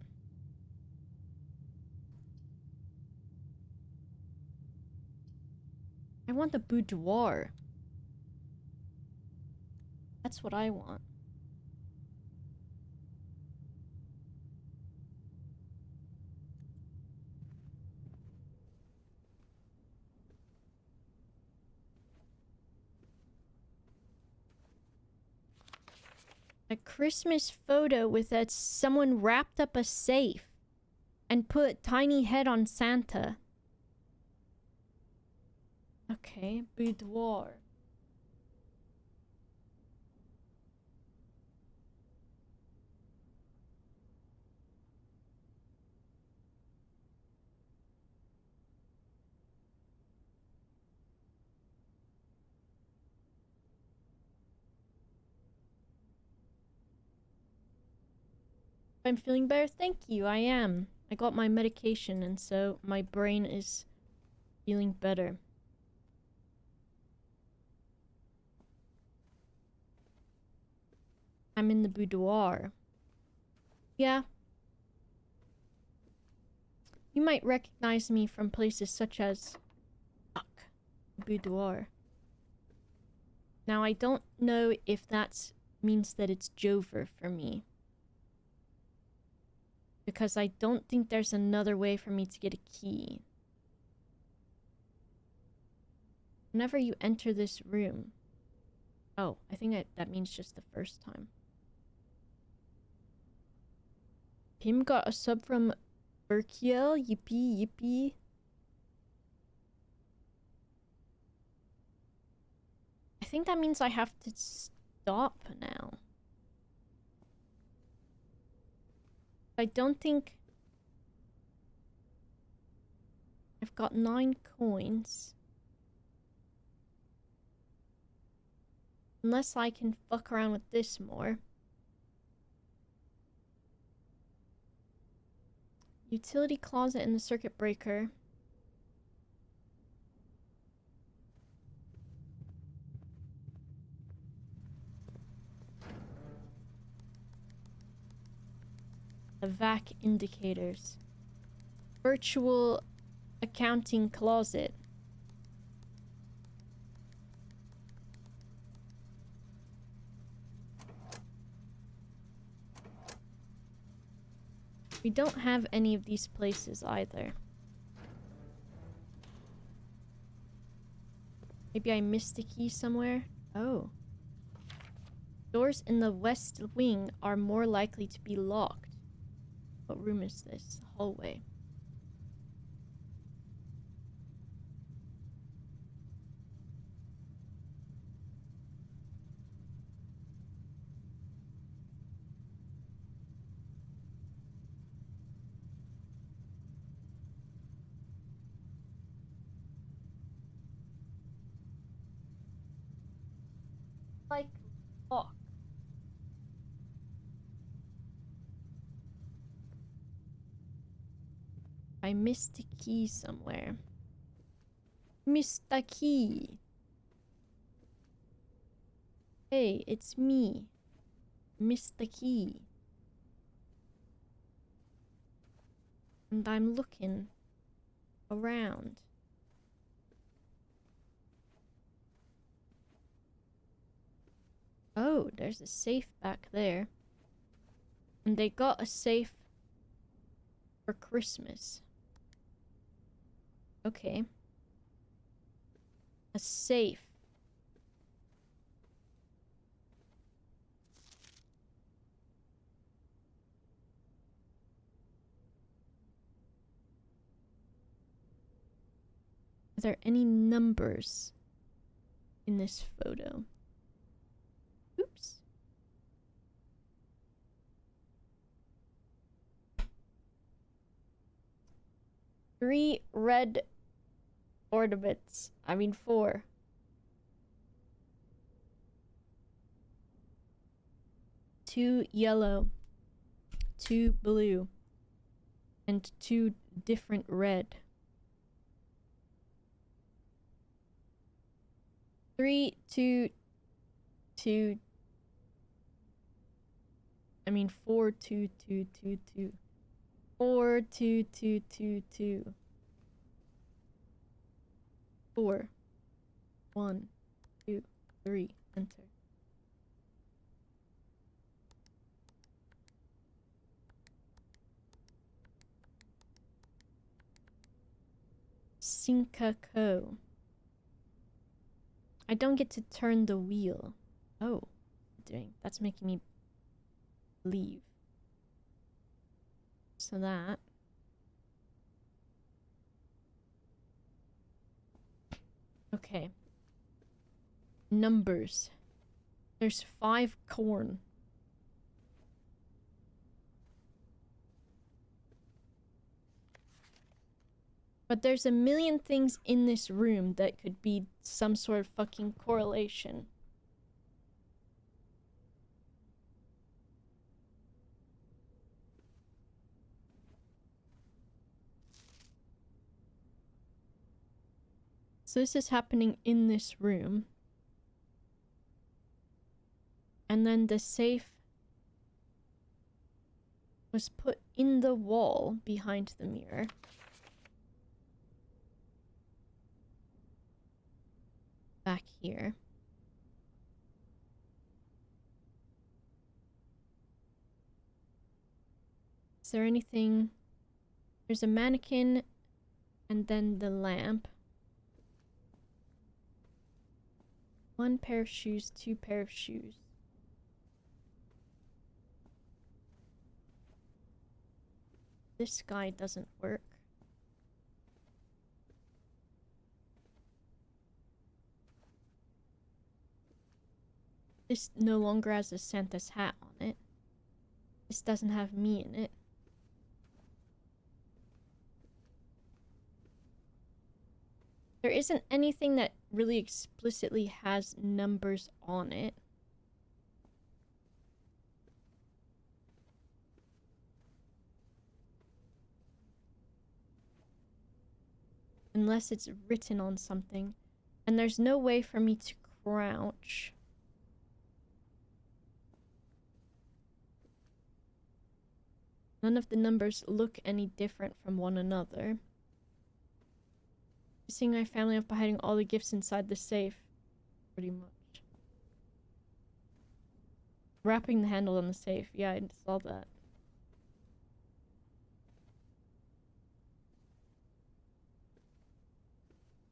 I want the boudoir. That's what I want. A Christmas photo with someone wrapped up a safe and put tiny head on Santa. Okay, boudoir. I'm feeling better, thank you, I am. I got my medication and so my brain is feeling better. I'm in the boudoir. Yeah. You might recognize me from places such as... Fuck. Boudoir. Now, I don't know if that means that it's Jover for me. Because I don't think there's another way for me to get a key. Whenever you enter this room... Oh, I think that means just the first time. Pim got a sub from Urkiel. Yippee, yippee. I think that means I have to stop now. I don't think... I've got 9 coins. Unless I can fuck around with this more. Utility closet in the circuit breaker. The vac indicators. Virtual accounting closet. We don't have any of these places either. Maybe I missed a key somewhere? Oh. Doors in the west wing are more likely to be locked. What room is this? The hallway. Like lock. I missed a key somewhere. Missed a key. Hey, it's me. Missed the key. And I'm looking around. Oh, there's a safe back there. And they got a safe for Christmas. Okay. A safe. Are there any numbers in this photo? Oops. Three red ornaments. I mean 4. Two yellow. 2 blue. And 2 different red. 3, 2, 2. I mean 4, 2, 2, 2, 2. 4, 2, 2, 2, 2. 4. 1, 2, 3. Enter. Sinkaku. I don't get to turn the wheel. Oh, that's making me leave. So that. Okay. Numbers. There's 5 corn. But there's a million things in this room that could be some sort of fucking correlation. So this is happening in this room. And then the safe was put in the wall behind the mirror. Back here. Is there anything? There's a mannequin and then the lamp. 1 pair of shoes, 2 pair of shoes. This guy doesn't work. This no longer has a Santa's hat on it. This doesn't have me in it. There isn't anything that really explicitly has numbers on it. Unless it's written on something. And there's no way for me to crouch. None of the numbers look any different from one another. Seeing my family off by hiding all the gifts inside the safe. Pretty much. Wrapping the handle on the safe. Yeah, I saw that.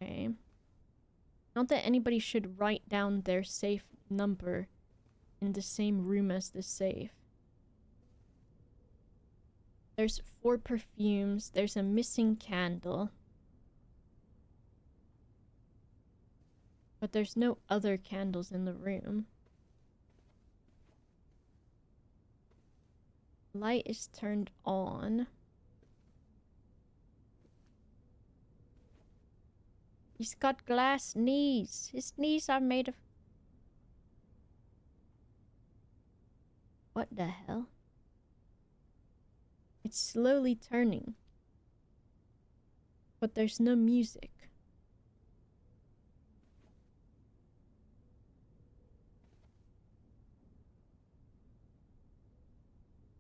Okay. Not that anybody should write down their safe number in the same room as the safe. There's 4 perfumes. There's a missing candle. But there's no other candles in the room. Light is turned on. He's got glass knees. His knees are made of... What the hell? It's slowly turning. But there's no music.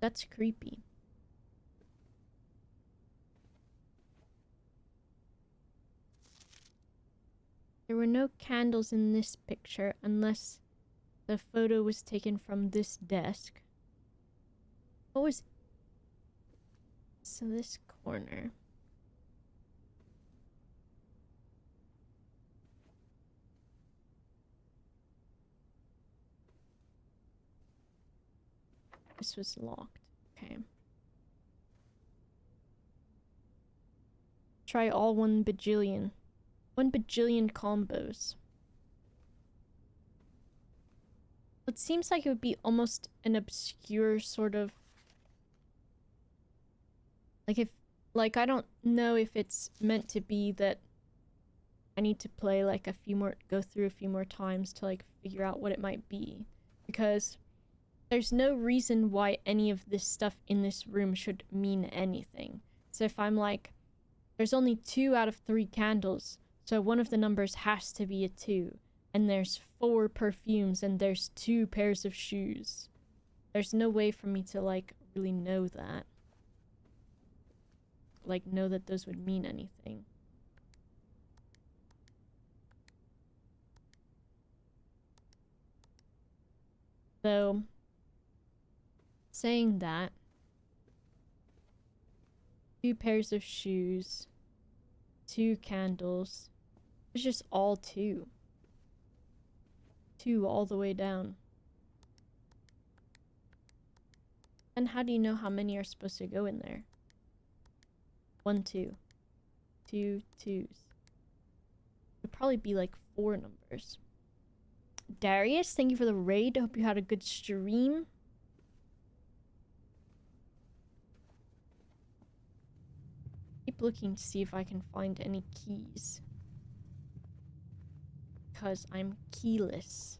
That's creepy. There were no candles in this picture unless the photo was taken from this desk. What was... So this corner. This was locked. Okay. Try all 1 bajillion. 1 bajillion combos. It seems like it would be almost an obscure sort of... Like, I don't know if it's meant to be that I need to play, like, go through a few more times to, like, figure out what it might be. Because there's no reason why any of this stuff in this room should mean anything. So if I'm like, there's only 2 out of 3 candles, so one of the numbers has to be a 2. And there's 4 perfumes and there's 2 pairs of shoes. There's no way for me to, like, really know that. Like, know that those would mean anything. Though, saying that, 2 pairs of shoes, 2 candles. It's just all 2. 2 all the way down. And how do you know how many are supposed to go in there? 1, 2. 2 2s. It'd probably be like 4 numbers. Darius, thank you for the raid. I hope you had a good stream. Keep looking to see if I can find any keys. Because I'm keyless.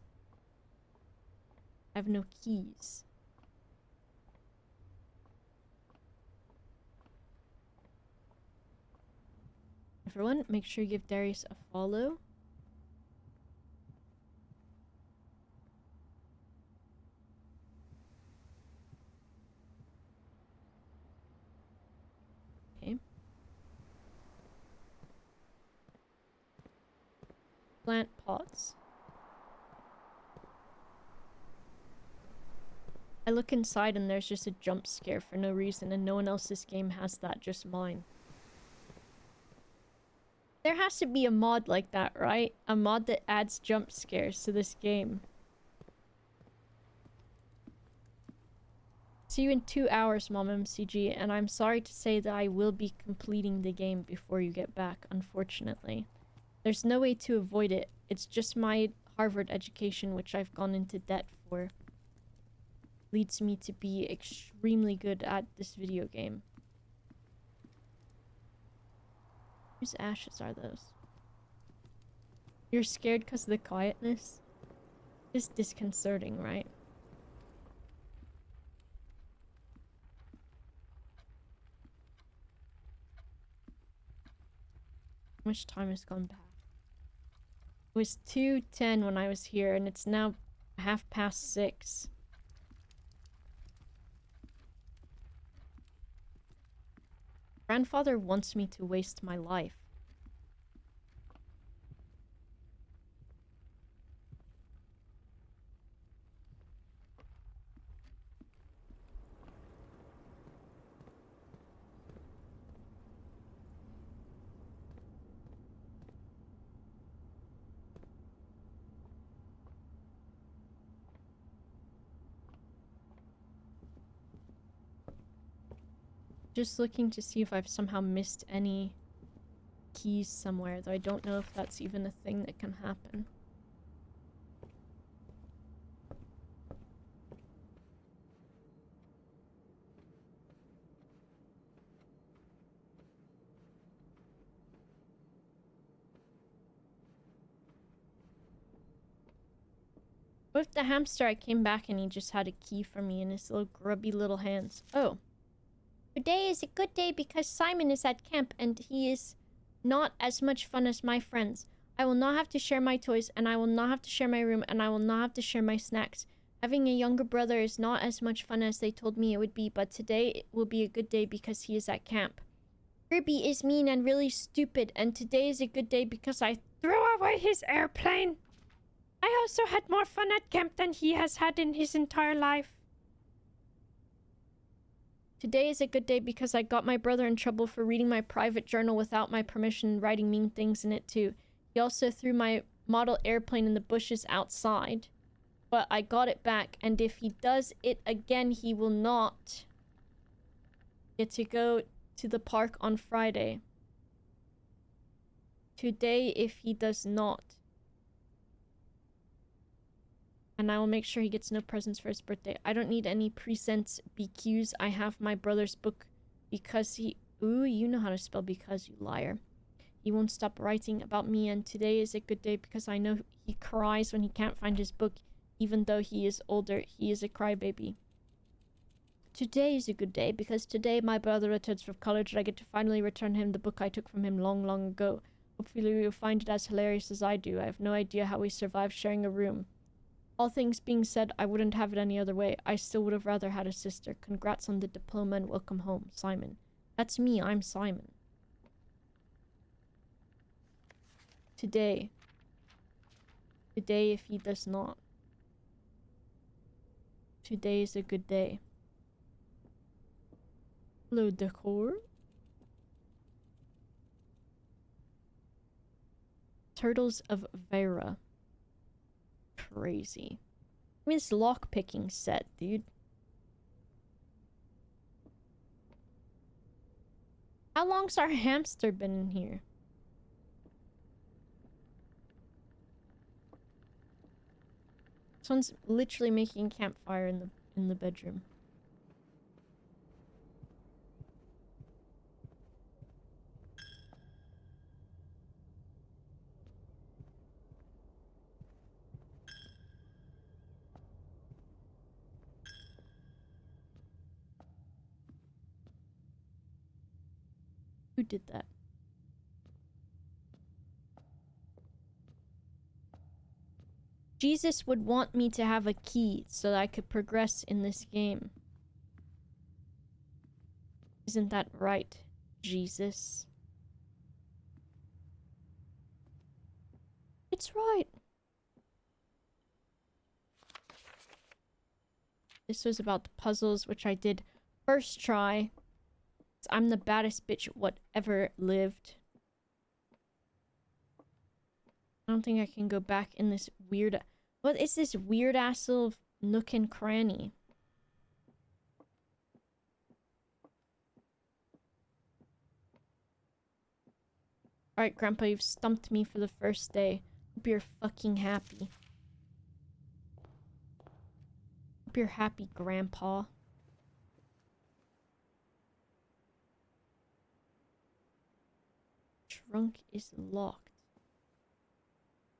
I have no keys. Everyone, make sure you give Darius a follow. Okay. Plant pots. I look inside and there's just a jump scare for no reason, and no one else's game has that, just mine. There has to be a mod like that, right? A mod that adds jump scares to this game. See you in 2 hours, Mom MCG, and I'm sorry to say that I will be completing the game before you get back, unfortunately. There's no way to avoid it. It's just my Harvard education, which I've gone into debt for, leads me to be extremely good at this video game. Whose ashes are those? You're scared because of the quietness? It's disconcerting, right? How much time has gone past? It was 2:10 when I was here, and it's now 6:30. Grandfather wants me to waste my life. Just looking to see if I've somehow missed any keys somewhere, though I don't know if that's even a thing that can happen. With the hamster, I came back and he just had a key for me in his little grubby little hands. Oh. Today is a good day because Simon is at camp and he is not as much fun as my friends. I will not have to share my toys, and I will not have to share my room, and I will not have to share my snacks. Having a younger brother is not as much fun as they told me it would be, but today will be a good day because he is at camp. Kirby is mean and really stupid, and today is a good day because I threw away his airplane. I also had more fun at camp than he has had in his entire life. Today is a good day because I got my brother in trouble for reading my private journal without my permission and writing mean things in it too. He also threw my model airplane in the bushes outside, but I got it back, and if he does it again, he will not get to go to the park on Friday. Today, if he does not. And I will make sure he gets no presents for his birthday. I don't need any presents BQs. I have my brother's book because he... Ooh, you know how to spell because, you liar. He won't stop writing about me, and today is a good day because I know he cries when he can't find his book. Even though he is older, he is a crybaby. Today is a good day because today my brother returns from college and I get to finally return him the book I took from him long, long ago. Hopefully you'll find it as hilarious as I do. I have no idea how we survived sharing a room. All things being said, I wouldn't have it any other way. I still would have rather had a sister. Congrats on the diploma and welcome home, Simon. That's me, I'm Simon. Today. Today if he does not. Today is a good day. Hello, decor. Turtles of Vera. Crazy. I mean, it's lockpicking set, dude. How long's our hamster been in here? Someone's literally making a campfire in the bedroom. Who did that? Jesus would want me to have a key so that I could progress in this game. Isn't that right, Jesus? It's right. This was about the puzzles, which I did first try. I'm the baddest bitch what ever lived. I don't think I can go back in this weird... What is this weird ass little nook and cranny? Alright, Grandpa, you've stumped me for the first day. Hope you're fucking happy. Hope you're happy, Grandpa. Trunk is locked.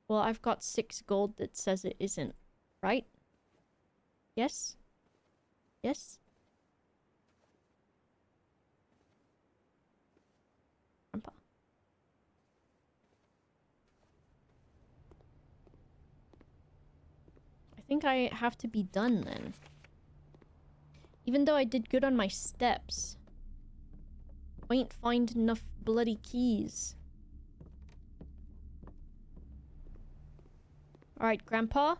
Well, I've got 6 gold that says it isn't. Right? Yes? Yes? Grandpa. I think I have to be done then. Even though I did good on my steps. I ain't find enough bloody keys. Alright, Grandpa.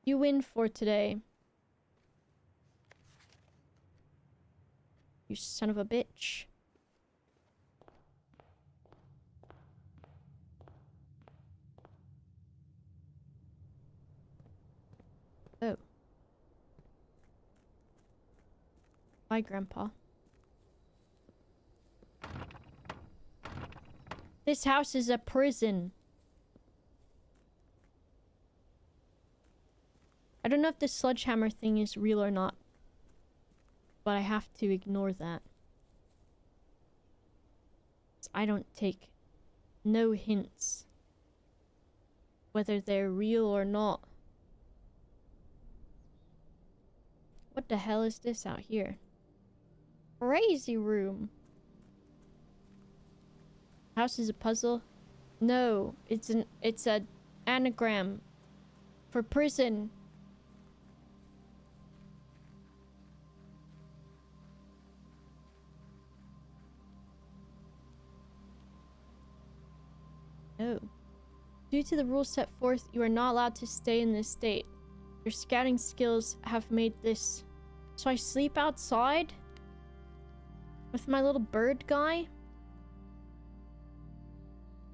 You win for today. You son of a bitch. Oh. Bye, Grandpa. This house is a prison. I don't know if the sledgehammer thing is real or not, but I have to ignore that. I don't take no hints, whether they're real or not. What the hell is this out here? Crazy room. House is a puzzle? No, it's a anagram for prison. No. Due to the rules set forth, you are not allowed to stay in this state. Your scouting skills have made this. So I sleep outside? With my little bird guy?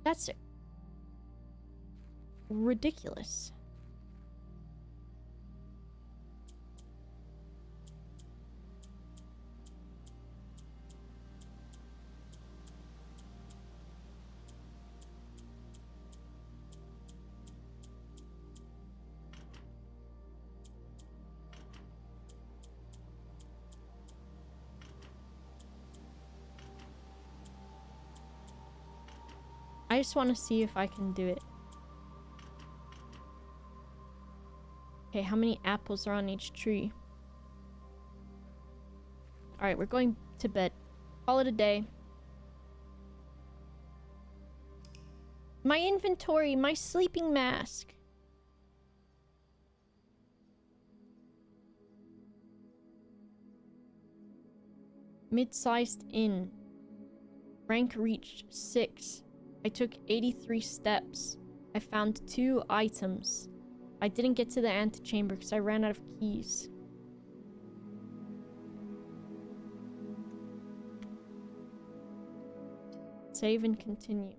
That's ridiculous. I just want to see if I can do it. Okay, how many apples are on each tree? Alright, we're going to bed. Call it a day. My inventory, my sleeping mask. Mid-sized inn. Rank reached 6. I took 83 steps. I found 2 items. I didn't get to the antechamber because I ran out of keys. Save and continue.